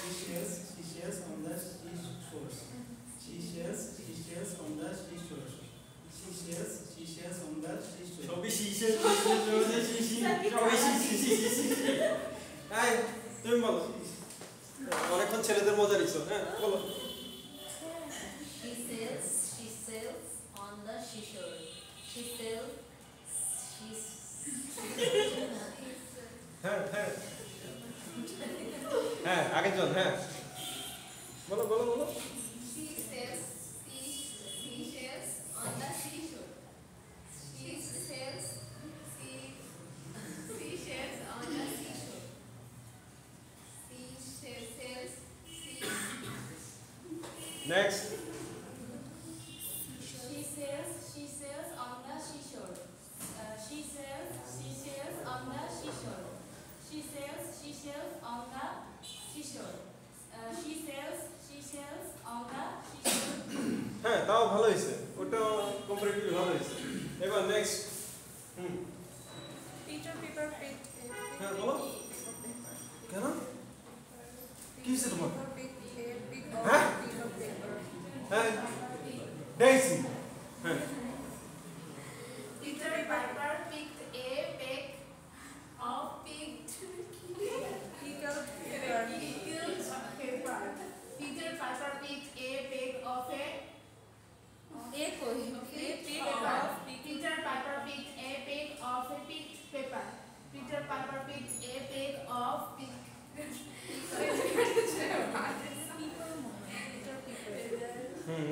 She sails on the seashore. She sails on the seashore. She sails on the seashore. সবই শিশে সবই শিশে। এই তুমি বলো। অনেকক্ষণ ছেলেদের মজা নিছো। হ্যাঁ বলো। She sails on the seashore. হ্যাঁ হ্যাঁ হ্যাঁ আগে চল। হ্যাঁ বলো বলো বলো। She sails on the seashore. She sails on the seashore. Next. She sails on the seashore. She sails on the seashore. She sails on the seashore. She sails on the seashore. হ্যাঁ তাও ভালো হয়েছে, ওটাও comparatively ভালো হয়েছে। এবার next. Peter Piper pig. হ্যাঁ বলো। কেন? কি হয়েছে তোমার? হ্যাঁ? হ্যাঁ ডেইসি। হ্যাঁ Peter Piper picked a peck of picked pepper. Peter Piper picked a peck of a Peter Piper picked a peck of a picked pepper. Peter Piper picked a peck of picked.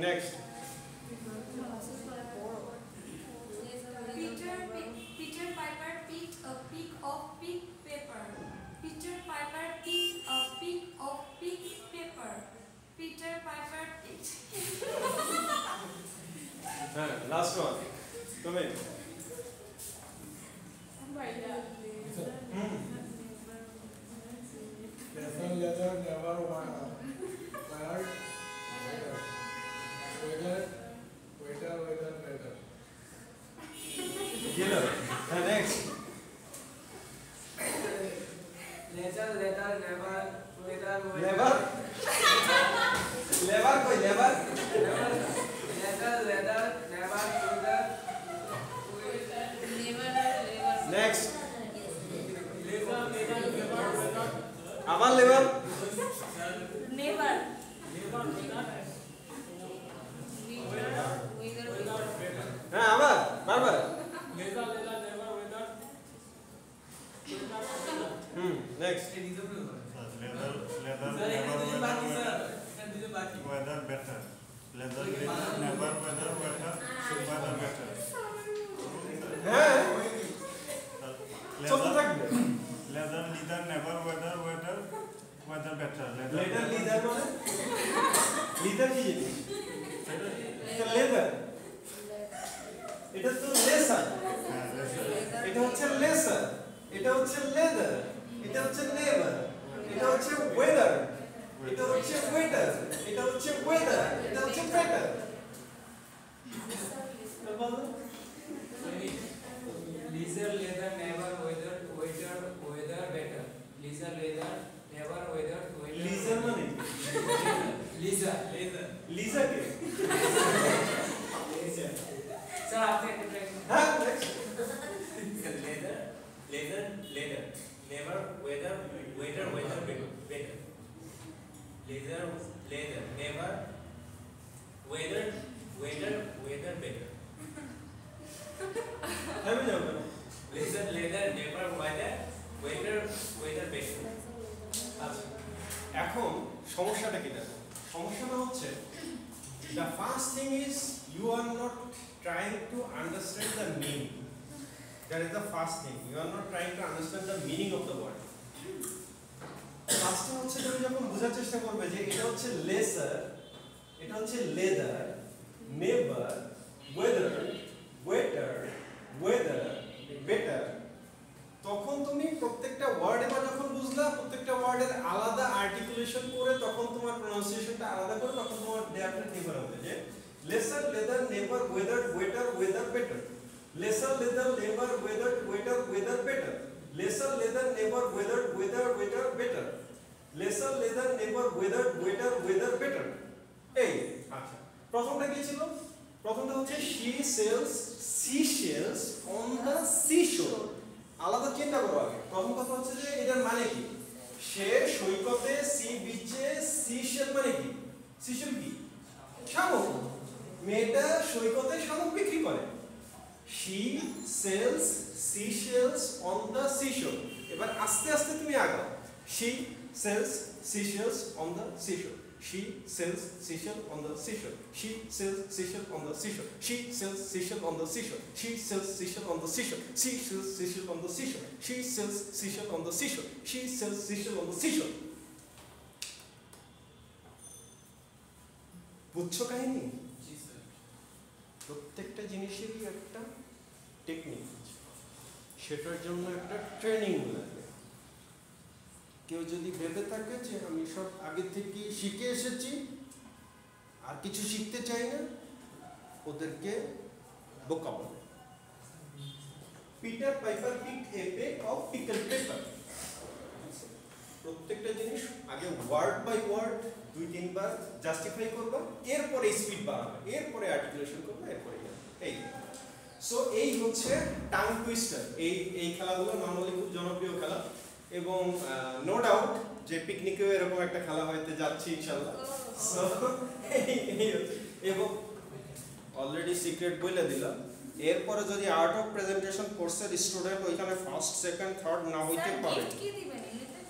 Next. Peter Piper picked a peck of picked pepper. Peter Piper picked a peck of picked pepper. Peter Piper picked. হ্যাঁ last one. তুমি Lesson leather never wear weather better. গেল next Lesson leather never weather লেবার লেবার কই লেবার Lesson leather never weather next আবার লেবার never হ্যাঁ আবার বারবার next leather weather better. Leather never weather better. হ্যাঁ চলতে Leather থাকবে leather never weather better. Letter leader মানে লিডার কি জিনিস এটা লেদার এটা তো লেসার এটা হচ্ছে লেসার এটা হচ্ছে লেদার এটা হচ্ছে নেভার এটা হচ্ছে ওয়েদার এটা হচ্ছে ওয়েটার এটা হচ্ছে ওয়েদার এটা হচ্ছে better Leather leather never weather better. Leather leather never weather লিজার মানে Leather লিজার কে sir आपने হ্যাঁ next leather never weather better. Leather never weather better. আমি যাবো Leather never weather better. আচ্ছা এখন সমস্যাটা কি দেখো সমস্যাটা হচ্ছে the first thing is you are not trying to understand the meaning. That is the first thing. You are not trying to understand the meaning of the word. First হচ্ছে তুমি যখন বোঝার চেষ্টা করবে যে এটা হচ্ছে লেসার এটা হচ্ছে leather never weather waiter weather better তখন তুমি প্রত্যেকটা ওয়ার্ড এবার যখন বুঝলা প্রত্যেকটা ওয়ার্ডের আলাদা আর্টিকুলেশন করে তখন তোমার প্রনাউন্সিয়েশনটা আলাদা করে তখন তোমার ডেফিনেট নির্ভর হবে যে lesser leather never weather waiter weather better lesser leather never weather waiter weather better lesser leather never weather weather waiter better lesser leather never weather waiter weather better এই আচ্ছা প্রথমটা কি ছিল প্রথমটা হচ্ছে she sells seashells on the seashore আলাদা চিন্তা করো আগে প্রথম কথা হচ্ছে যে এটার মানে কি সে সৈকতে সি বিচে সিশেল মানে কি সিশেল কি শামুক মেয়েটা সৈকতে শামুক বিক্রি করে she sells seashells on the seashore এবার আস্তে আস্তে তুমি আগাও she sells seashells on the seashore she sells seashell on the seashore she sells seashell on the seashore she sells seashell on the seashore she sells seashell on the seashore she sells seashell on the seashore she sells seashell on the seashore she sells seashell on the seashore বুঝছো কাহিনী প্রত্যেকটা জিনিসেরই একটা technique আছে সেটার জন্য একটা training লাগে কেউ যদি ভেবে থাকে যে আমি সব আগে থেকে শিখে এসেছি আর কিছু শিখতে চাই না ওদেরকে বোকা বলে Peter piper picked A pack of pickle paper প্রত্যেকটা জিনিস আগে ওয়ার্ড বাই ওয়ার্ড দুই তিনবার জাস্টিফাই করবা এরপরে স্পিড বাড়াবে এরপরে আর্টিকুলেশন করবে এরপরে এই সো এই হচ্ছে টাং টুইস্টার এই খেলাগুলো নরমালি খুব জনপ্রিয় খেলা এবং নো ডাউট যে পিকনিকেও এরকম একটা খেলা হইতে যাচ্ছে ইনশাআল্লাহ সো এই হচ্ছে এবং অলরেডি সিক্রেট বলে দিলাম এরপরে যদি আর্ট অফ প্রেজেন্টেশন কোর্সের স্টুডেন্ট ওইখানে ফার্স্ট সেকেন্ড থার্ড না হইতে পারে কি দিবেন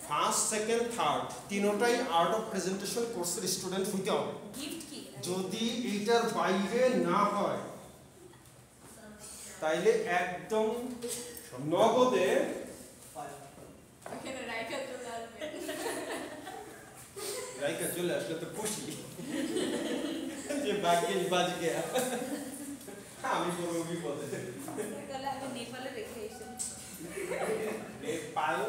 ফার্স্ট সেকেন্ড থার্ড তিনটাই আর্ট অফ প্রেজেন্টেশন কোর্সের স্টুডেন্ট হইতে হবে গিফট কি যদি এইটার বাইরে না হয় তাইলে একদম নগদে এখানে রাইখা চলে আসবে রাইকা চলে আসলে তো খুশি যে ভাগ্যের বাজ গেয়া আমি করবো বিপদে। তাহলে আমি নেপালে রেখে এসেছি। Nepal.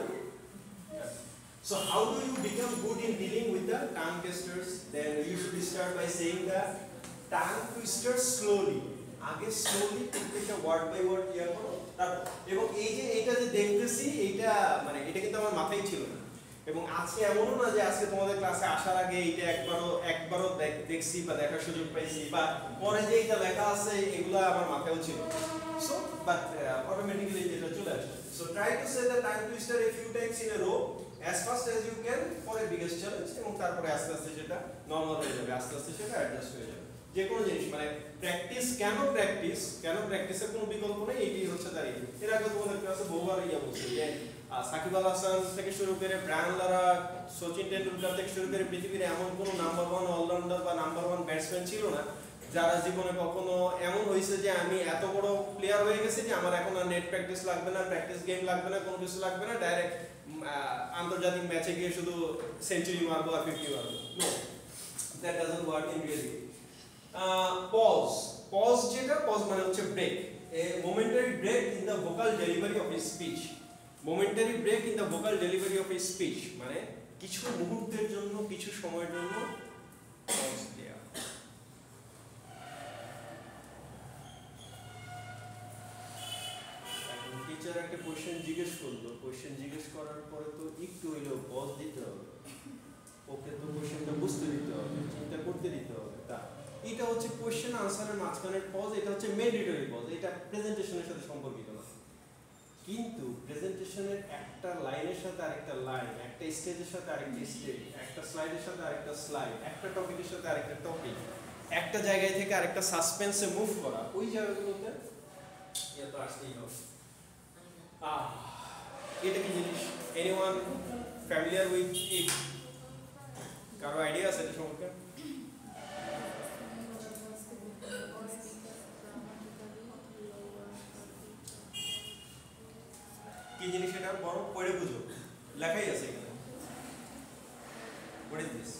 So how do you become good in dealing with the tongue twisters? Then you should start by saying the tongue twisters slowly. আগে slowly প্রত্যেকটা word by word ইয়া করো। এবং এই যে এটা যে দেখতেছি এইটা মানে এটা কিন্তু আমার মাথায় ছিল না। এবং আজকে এমনও না যে আজকে তোমাদের ক্লাসে আসার আগে এইটা একবারও দেখছি বা দেখার সুযোগ পাইছি বা পরে যে এটা লেখা আছে এগুলা আমার মাথায়ও ছিল। So but automatically এটা চলে আসে। So try to say the tongue twister a few times in a row as fast as you can for a biggest challenge এবং তারপরে আস্তে আস্তে সেটা নরমাল হয়ে যাবে, আস্তে আস্তে সেটা অ্যাডজাস্ট হয়ে যাবে। যে কোনো জিনিস মানে কেন প্র্যাকটিসের কোনো বিকল্প নেই, এইটাই হচ্ছে দাঁড়িয়ে। এর আগে তোমাদের ক্লাসে বহুবার ইয়া বলছে যে সাকিব আল হাসান থেকে শুরু করে ব্রায়ান লারা, সচিন টেন্ডুলকার থেকে শুরু করে পৃথিবীর এমন কোনো নাম্বার 1 অলরাউন্ডার বা নাম্বার 1 ব্যাটসম্যান ছিল না যারা জীবনে কখনো এমন হয়েছে যে আমি এত বড় প্লেয়ার হয়ে গেছি যে আমার এখন আর নেট প্র্যাকটিস লাগবে না, প্র্যাকটিস গেম লাগবে না, কোনো কিছু লাগবে না, ডাইরেক্ট আন্তর্জাতিক ম্যাচে গিয়ে শুধু সেঞ্চুরি মারবো আর 50 মারবো। No, that doesn't work in reality. Pause যেটা, পজ মানে হচ্ছে break, a momentary break in the vocal delivery of a speech. Momentary break in the vocal delivery of a speech মানে কিছু মুহূর্তের জন্য, কিছু সময়ের জন্য পজ দেয়া। এখন টিচার একটা কোশ্চেন জিজ্ঞেস করলো, কোশ্চেন জিজ্ঞেস করার পরে তো একটু হইলেও পজ দিতে হবে, ওকে তো কোশ্চেনটা বুঝতে দিতে হবে, চিন্তা করতে দিতে হবে। তা এটা হচ্ছে কোশ্চেন আনসারের মাঝখানের পজ, এটা হচ্ছে ম্যান্ডেটরি পজ, এটা প্রেজেন্টেশনের সাথে সম্পর্কিত না। কিন্তু প্রেজেন্টেশনের একটা লাইনের সাথে আরেকটা লাইন, একটা স্টেজের সাথে আরেকটা স্টেজ, একটা স্লাইডের সাথে আরেকটা স্লাইড, একটা টপিকের সাথে আরেকটা টপিক, একটা জায়গায় থেকে আরেকটা সাসপেন্সে মুভ করা, ওই জায়গাগুলোতে এটা তো আসতেই হবে। এটা কি জিনিস? Anyone familiar with it? কারো আইডিয়া আছে এটা সম্পর্কে? কি জিনিস এটা? বড় পড়ে বুঝো, লেখাই আছে এখানে। What is this?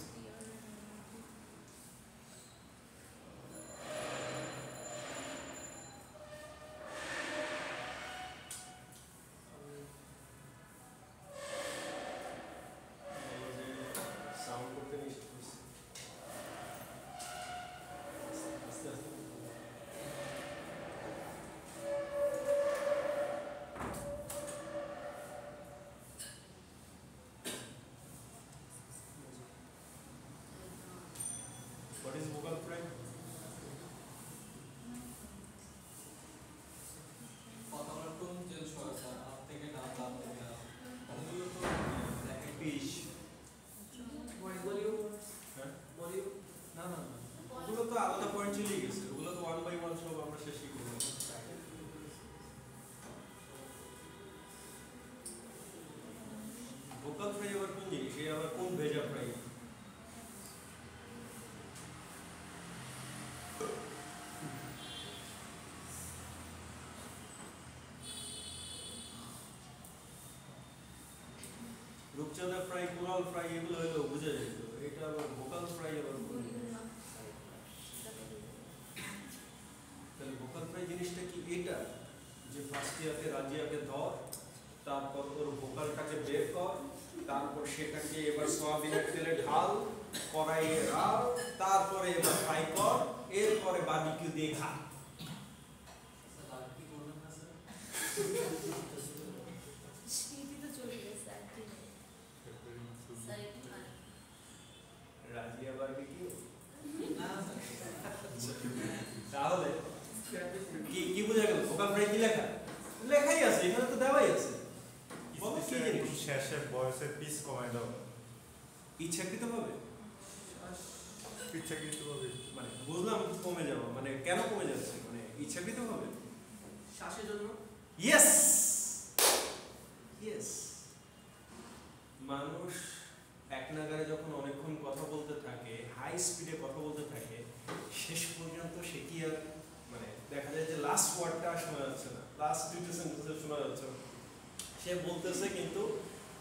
সাউন্ড করতে নিষেধ করছে। আস্তে আস্তে। What is vocal fry? কথার টোন চেঞ্জ করা স্যার, আপ থেকে ডাউন, ডাউন থেকে আপ। ওগুলো তো দেখে পিচ। হ্যাঁ? না না না ওগুলো তো আলাদা পয়েন্ট চলে গেছে, ওগুলো তো 1 বাই 1 সব আমরা শেষই করব। ভোকাল ফ্রাই আবার কোন জিনিস? এই আবার কোন ভেজা ফ্রাই? রূপচাঁদা ফ্রাই, কোরাল ফ্রাই এগুলো হলো বুঝা যেত, এটা আবার ভোকাল ফ্রাই আবার কোন? তাহলে ভোকাল ফ্রাই জিনিসটা কি? এটা যে ফার্স্ট ইয়ারকে রাজিয়াকে ধর, তারপর ওর ভোকালটাকে বের কর, তারপর সেটাকে এবার সয়াবিনের তেলে ঢাল, কড়াইয়ে রাখ, তারপরে এবার ফ্রাই কর, এরপরে বারবিকিউ দিয়ে খা। স্যার আর কি করবেন না স্যার? স্মৃতি তো চলে গেছে আর কি নেই। স্যার একটু মানে রাজিয়া বারবিকিউ না স্যার তাহলে কি কি বোঝা গেল? ভোকাল ফ্রাই কি লেখা? লেখাই আছে, এখানে তো দেওয়াই আছে। বলো কি জিনিস? শেষে বয়সের পিস কমায় দাও, ইচ্ছাকৃত ভাবে ইচ্ছাকৃত ভাবে। মানে বুঝলাম কমে যাওয়া, মানে কেন কমে যাচ্ছে? মানে ইচ্ছাকৃত ভাবে শ্বাসের জন্য। Yes yes. মানুষ এক নাগারে যখন অনেকক্ষণ কথা বলতে থাকে, হাই স্পিডে কথা বলতে থাকে, শেষ পর্যন্ত সে কি আর মানে দেখা যায় যে লাস্ট ওয়ার্ডটা শোনা যাচ্ছে না, লাস্ট দুটো সেন্টেন্স শোনা যাচ্ছে না। সে বলতেছে কিন্তু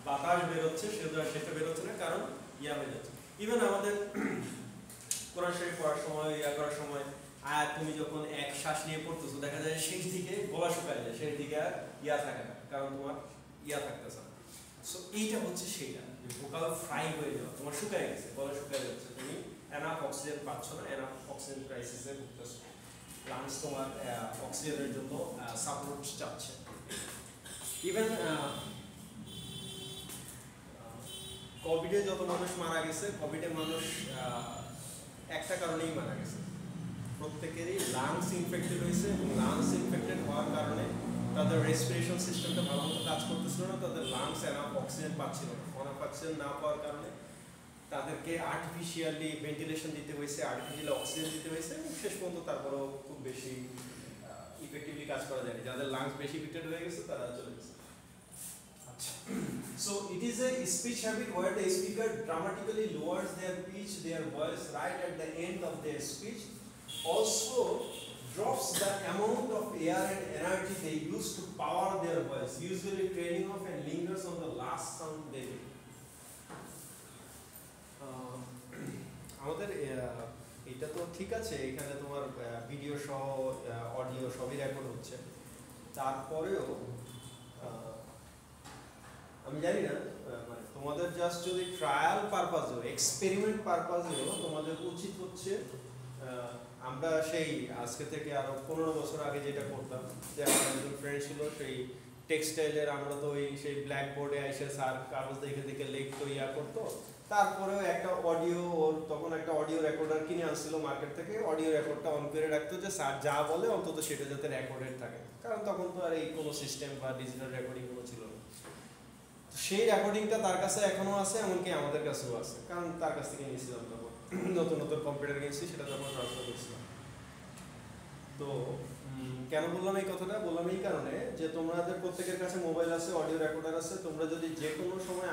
বাতাস বেরোচ্ছে, সেটা বেরোচ্ছে না, কারণ ইয়া হয়ে যাচ্ছে। ইভেন আমাদের কোরআন শরীফ পড়ার সময়, ইয়া করার সময় আর তুমি যখন এক শ্বাস নিয়ে পড়তেছো দেখা যায় শেষ দিকে গলা শুকায় যায়, শেষ দিকে আর ইয়া থাকে না, কারণ তোমার ইয়া থাকতেছে না। সো এইটা হচ্ছে সেটা, ভোকাল ফ্রাই হয়ে যাওয়া, তোমার শুকায় গেছে, গলা শুকায় যাচ্ছে, তুমি এনাফ অক্সিজেন পাচ্ছ না, এনাফ অক্সিজেন ক্রাইসিসে ভুগতেছো, লাংস তোমার অক্সিজেনের জন্য সাপোর্ট চাচ্ছে। ইভেন কোভিডে যত মানুষ মারা গেছে, কোভিডে মানুষ একটা কারণেই মারা গেছে, প্রত্যেকেরই লাংস ইনফেক্টেড হয়েছে, এবং লাংস ইনফেক্টেড হওয়ার কারণে তাদের রেসপিরেশন সিস্টেমটা ভালো মতো কাজ করতেছিল না, তাদের লাংস এনাফ অক্সিজেন পাচ্ছিল না, এনাফ অক্সিজেন না পাওয়ার কারণে তাদেরকে আর্টিফিশিয়ালি ভেন্টিলেশন দিতে হয়েছে, আর্টিফিশিয়াল অক্সিজেন দিতে হয়েছে, এবং শেষ পর্যন্ত তারপরেও খুব বেশি ইফেক্টিভলি কাজ করা যায়নি, যাদের লাংস বেশি ইফেক্টেড হয়ে গেছে তারা চলে গেছে। So it is a speech habit where the speaker dramatically lowers their pitch, their voice right at the end of their speech. Also drops the amount of air and energy they use to power their voice, usually trailing off and lingers on the last sound they make. আমাদের এটা তো ঠিক আছে, এখানে তোমার video সহ audio সবই record হচ্ছে, তারপরেও আমি জানি না, মানে তোমাদের জাস্ট যদি ট্রায়াল পারপাজেও, এক্সপেরিমেন্ট পারপাজেও তোমাদের উচিত হচ্ছে, আমরা সেই আজকে থেকে আরো 15 বছর আগে যেটা করতাম, যে আমার একজন ফ্রেন্ড ছিল সেই টেক্সটাইলের, আমরা তো ওই সেই ব্ল্যাক বোর্ডে এসে স্যার কাগজ দেখে দেখে লিখতো, ইয়া করতো, তারপরেও একটা অডিও, ওর তখন একটা অডিও রেকর্ডার কিনে আনছিল মার্কেট থেকে, অডিও রেকর্ডটা অন করে রাখতো যে স্যার যা বলে অন্তত সেটা যাতে রেকর্ডেড থাকে, কারণ তখন তো আর এই কোনো সিস্টেম বা ডিজিটাল রেকর্ডিং কোনো ছিল না। সেই রেকর্ডিংটা তার কাছে এখনো আছে, এমনকি আমাদের কাছেও আছে, কারণ তার কাছ থেকে নিয়েছিলাম তখন, নতুন নতুন কম্পিউটার কিনছি, সেটা তখন ট্রান্সফার করছিলাম। তো কেন বললাম এই কথাটা? বললাম এই কারণে যে তোমাদের প্রত্যেকের কাছে মোবাইল আছে, অডিও রেকর্ডার আছে, তোমরা যদি যে কোনো সময়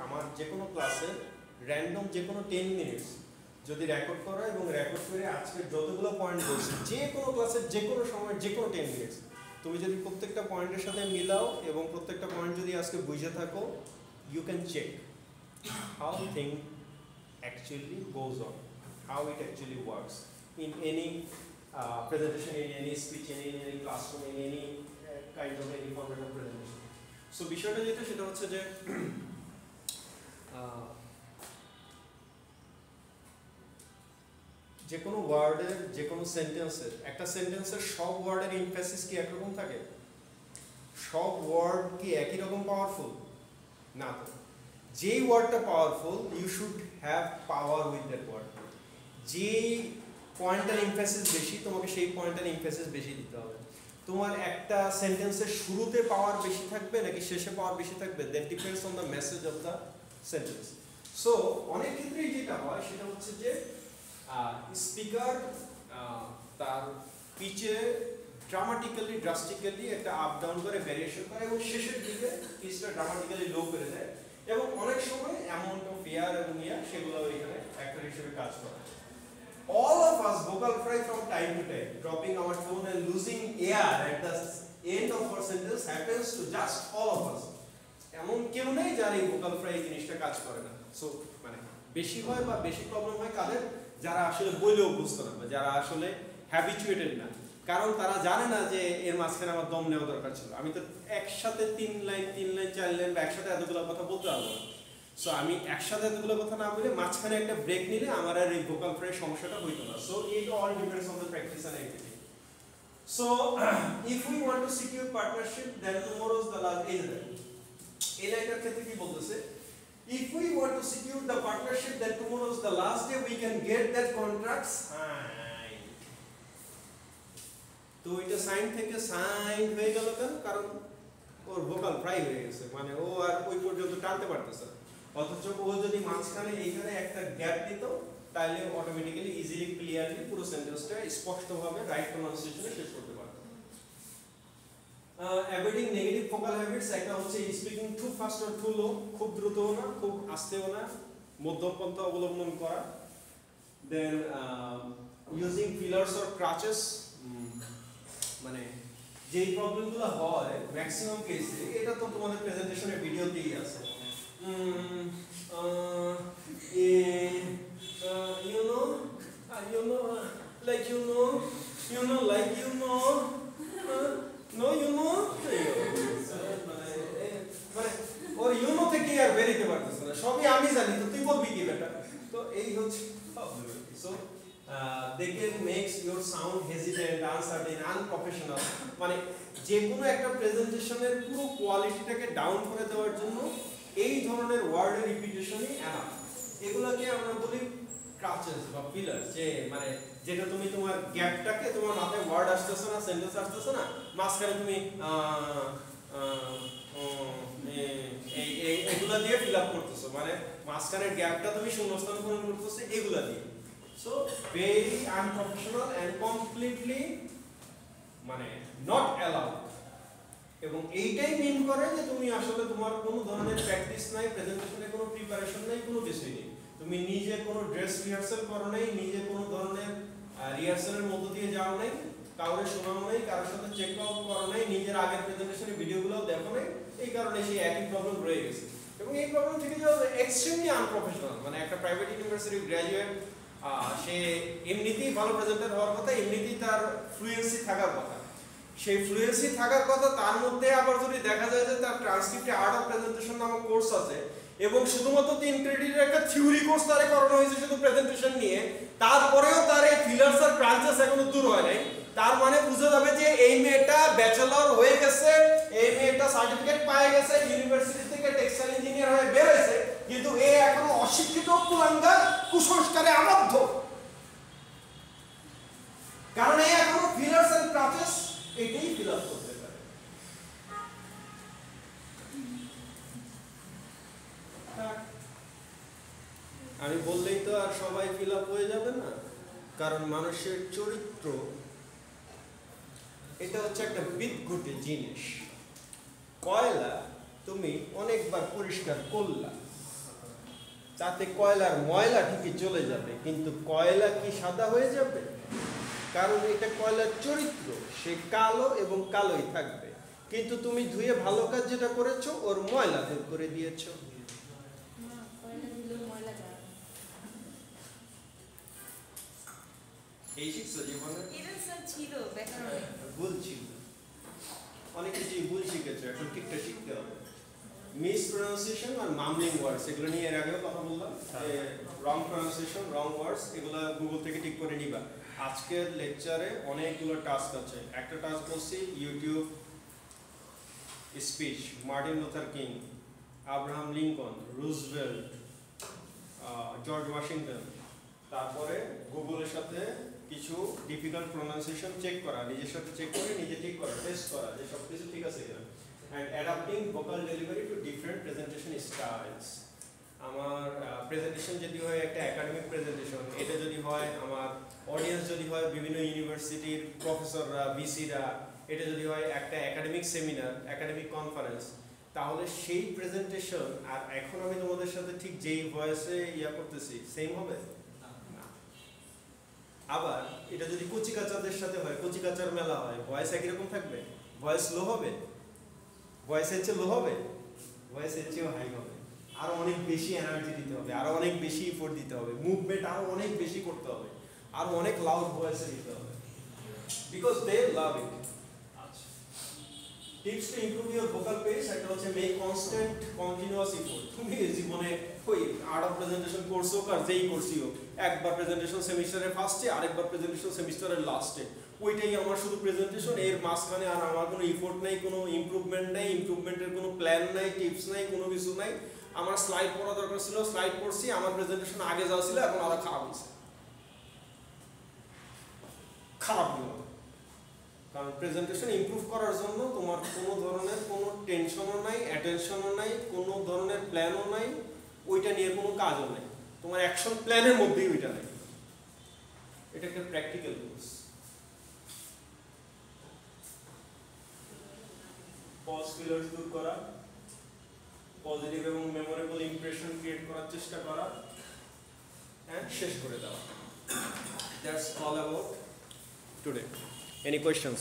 আমার যে কোনো ক্লাসে র্যান্ডম যে কোনো 10 মিনিটস যদি রেকর্ড করো, এবং রেকর্ড করে আজকে যতগুলো পয়েন্ট বলছি যে কোনো ক্লাসের যে কোনো সময় যে কোনো 10 মিনিটস তুমি যদি প্রত্যেকটা পয়েন্টের সাথে মিলাও, এবং প্রত্যেকটা পয়েন্ট যদি আজকে বুঝে থাকো, you can check how thing actually goes on, how it actually works in any presentation, in any speech, in any classroom, in any kind of any format of presentation. So বিষয়টা যেটা সেটা হচ্ছে যে যে কোনো ওয়ার্ডের, যে কোনো সেন্টেন্সের, একটা সেন্টেন্সের সব ওয়ার্ডের এমফ্যাসিস কি একরকম থাকে? সব ওয়ার্ড কি একই রকম পাওয়ারফুল? না। তো যেই ওয়ার্ডটা powerful, you should have power with that word. যেই পয়েন্টের এমফ্যাসিস বেশি, তোমাকে সেই পয়েন্টের এমফ্যাসিস বেশি দিতে হবে। তোমার একটা সেন্টেন্সের শুরুতে পাওয়ার বেশি থাকবে নাকি শেষে পাওয়ার বেশি থাকবে, that depends on the message of the sentence. So অনেক ক্ষেত্রেই যেটা হয় সেটা হচ্ছে যে স্পিকার তার পিচে ড্রামাটিক্যালি, ড্রাস্টিক্যালি একটা আপ ডাউন করে ভ্যারিয়েশন করে, এবং শেষের দিকে পিচটা ড্রামাটিক্যালি লো করে দেয়, এবং অনেক সময় অ্যামাউন্ট অফ এয়ার এবং ইয়ার সেগুলো এখানে ফ্যাক্টর হিসেবে কাজ করে। All of us vocal fry from time to time, dropping our tone and losing air at the end of our sentence happens to just all of us. এমন কেউ নেই যার এই vocal fry জিনিসটা কাজ করে না। সো মানে বেশি হয় বা বেশি প্রবলেম হয় কাদের? যারা আসলে বইলেও বুঝতো না, বা যারা আসলে হ্যাবিচুয়েটেড না, কারণ তারা জানে না যে এর মাঝখানে আমার দম নেওয়া দরকার ছিল, আমি তো একসাথে 3 লাইন 4 লাইন বা একসাথে এতগুলো কথা বলতে পারবো না। সো আমি একসাথে এতগুলো কথা না বলে মাঝখানে একটা ব্রেক নিলে আমার আর এই ভোকাল ফ্রাই সমস্যাটা হইতো না। So it all depends on the practice and everything. So if we want to secure partnership then tomorrow's the last এই লাইনের ক্ষেত্রে কি বলতেছে? If we want to secure the partnership then tomorrow's the last day we can get that contract sign. তো এটা sign থেকে sign হয়ে গেল কেন? কারণ ওর ভোকাল ফ্রাই হয়ে গেছে, মানে ও আর ওই পর্যন্ত টানতে পারতেছে না। অথচ ও যদি মাঝখানে এইখানে একটা গ্যাপ দিত, তাহলে অটোমেটিক্যালি ইজিলি ক্লিয়ারলি পুরো সেন্টেন্সটা স্পষ্টভাবে রাইট প্রনাউন্সিয়েশনে শেষ করতে পারত। অ্যাভয়েডিং নেগেটিভ ফোকাল হ্যাবিটস, একটা হচ্ছে speaking too fast or too low, খুব দ্রুতও না খুব আস্তেও না, মধ্যম পন্থা অবলম্বন করা। দেন ইউজিং ফিলার্স অর ক্রাচেস, মানে যেই প্রবলেমগুলো হয় ম্যাক্সিমাম কেসে, এটা তো তোমাদের প্রেজেন্টেশনের ভিডিওতেই আছে। You know, like তো এই হচ্ছে so they can make your sound hesitant, uncertain, unprofessional, মানে যে কোনো একটা প্রেজেন্টেশনের পুরো কোয়ালিটিটাকে ডাউন করে দেওয়ার জন্য এই ধরনের ওয়ার্ডের রিপিটেশনই এনাফ। এগুলোকে আমরা বলি ক্রাচেস বা পিলার, যে মানে যেটা তুমি তোমার গ্যাপটাকে, তোমার মাথায় ওয়ার্ড আসতেছে না, সেন্টেন্স আসতেছে না, মাঝখানে তুমি এগুলা দিয়ে ফিল আপ করতেছো, মানে মাঝখানের গ্যাপটা তুমি শূন্যস্থান পূরণ করতেছো এগুলা দিয়ে। So very unprofessional and completely মানে নট অ্যালাউড। এবং এইটাই মিন করে যে তুমি আসলে তোমার কোনো ধরনের প্র্যাকটিস নাই, প্রেজেন্টেশনে কোনো প্রিপারেশন নাই, কোনো কিছুই নেই। তুমি নিজে কোনো ড্রেস রিহার্সাল করো নাই, নিজে কোনো ধরনের রিহার্সালের মধ্য দিয়ে যাও নাই, কাউরে শোনাও নাই, কারোর সাথে চেক আউট করো নাই, নিজের আগের প্রেজেন্টেশনের ভিডিওগুলো দেখো নাই, এই কারণে সেই একই প্রবলেম রয়ে গেছে। এবং এই প্রবলেম থেকে যে এক্সট্রিমলি আনপ্রফেশনাল, মানে একটা প্রাইভেট ইউনিভার্সিটি গ্র্যাজুয়েট, সে এমনিতেই ভালো প্রেজেন্টার হওয়ার কথা, এমনিতেই তার ফ্লুয়েন্সি থাকার কথা, সেই ফ্লুয়েন্সি থাকার কথা, তার মধ্যে আবার যদি দেখা যায় যে তার ট্রান্সক্রিপ্টে আর্ট অফ প্রেজেন্টেশন নামক কোর্স আছে এবং শুধুমাত্র 3 ক্রেডিটের একটা থিওরি কোর্স তারে করানো হয়েছে শুধু প্রেজেন্টেশন নিয়ে, তারপরেও তার এই ফিলার্স আর ক্রাঞ্চেস এখনো দূর হয় নাই, তার মানে বুঝা যাবে যে এই মেয়েটা ব্যাচেলর হয়ে গেছে, এই মেয়েটা সার্টিফিকেট পেয়ে গেছে, ইউনিভার্সিটি থেকে টেক্সটাইল ইঞ্জিনিয়ার হয়ে বের হয়েছে, কিন্তু এ এখনো অশিক্ষিত, কুলাঙ্গার, কুসংস্কারে আবদ্ধ। কারণ এ এখনো ফিলার্স এন্ড ক্রাচেস এটাই ফিল আপ করতে পারে। আমি বললেই তো আর সবাই ফিল আপ হয়ে যাবে না, কারণ মানুষের চরিত্র এটা হচ্ছে একটা বিদঘুটে জিনিস। কয়লা তুমি অনেকবার পরিষ্কার করলা, তাতে কয়লার ময়লা ঠিকই চলে যাবে, কিন্তু কয়লা কি সাদা হয়ে যাবে? কারণ এটা কয়লার চরিত্র, সে কালো এবং কালোই থাকবে, কিন্তু তুমি ধুয়ে ভালো কাজ যেটা করেছো ওর ময়লা দূর করে দিয়েছো। এই শিখছো জীবনে? ভুল ছিল, অনেক কিছু ভুল শিখেছো, এখন ঠিকটা শিখতে হবে। মিস প্রনাউন্সিয়েশন আর মামলিং ওয়ার্ডস, এগুলো নিয়ে এর আগেও কথা বললাম, রং প্রনাউন্সিয়েশন, রং ওয়ার্ডস, এগুলো গুগল থেকে ঠিক করে নিবা। আজকের লেকচারে অনেকগুলো টাস্ক আছে। একটা টাস্ক বলছি YouTube speech, Martin Luther king, Abraham Lincoln, Roosevelt, George Washington. তারপরে গুগলের সাথে কিছু ডিফিকাল্ট প্রনাউন্সিয়েশন চেক করা, নিজের সাথে চেক করে নিজে ঠিক করা, টেস্ট করা যে সব কিছু ঠিক আছে কিনা। and adapting vocal delivery to different presentation styles. আমার প্রেজেন্টেশন যদি হয় একটা একাডেমিক প্রেজেন্টেশন, এটা যদি হয় আমার অডিয়েন্স যদি হয় বিভিন্ন ইউনিভার্সিটির প্রফেসররা, ভিসিরা, এটা যদি হয় একটা একাডেমিক সেমিনার, একাডেমিক কনফারেন্স, তাহলে সেই প্রেজেন্টেশন আর এখন আমি তোমাদের সাথে ঠিক যেই ভয়েসে করতেছি সেম হবে না। আবার এটা যদি কচিকাচাদের সাথে হয়, কচিকাচার মেলা হয়, ভয়েস একই রকম থাকবে? ভয়েস লো হবে? ভয়েসের চেয়ে লো হবে? ভয়েসের চেয়েও হাই হবে। আরো অনেক বেশি এনার্জি দিতে হবে, আরো অনেক বেশি এফোর্ট দিতে হবে, মুভমেন্ট আরো অনেক বেশি করতে হবে, আরো অনেক লাউড ভয়েসে দিতে হবে, বিকজ দে লাভ ইট। আচ্ছা, tips to improve your vocal page, একটা হচ্ছে মেক কনস্ট্যান্ট কন্টিনিউয়াস এফোর্ট। তুমি জীবনে ওই আর্ট অফ প্রেজেন্টেশন কোর্স হোক আর যেই কোর্সই হোক, একবার প্রেজেন্টেশন সেমিস্টারের ফার্স্টে, আরেকবার প্রেজেন্টেশন সেমিস্টারের লাস্টে, ওইটাই আমার শুধু প্রেজেন্টেশন, এর মাঝখানে আর আমার কোনো এফোর্ট নাই, কোনো ইমপ্রুভমেন্ট নাই, ইমপ্রুভমেন্টের কোনো প্ল্যান নাই, টিপস নাই, কোনো কিছু নাই। আমার স্লাইড পড়া দরকার ছিল, স্লাইড পড়ছি, আমার প্রেজেন্টেশন আগে যাওয়া ছিল, এখন আরো খারাপ হয়েছে, খারাপ হলো। কারণ প্রেজেন্টেশন ইমপ্রুভ করার জন্য তোমার কোনো ধরনের কোনো টেনশনও নাই, অ্যাটেনশনও নাই, কোনো ধরনের প্ল্যানও নাই, ওইটা নিয়ে কোনো কাজও নাই, তোমার অ্যাকশন প্ল্যানের মধ্যেই ওইটা নাই। এটা একটা প্র্যাকটিক্যাল কোর্স। পজ ফিলার্স দূর করা, পজিটিভ এবং মেমোরেবল ইমপ্রেশন ক্রিয়েট করার চেষ্টা করা, and শেষ করে দেওয়া। That's all about today. Any questions?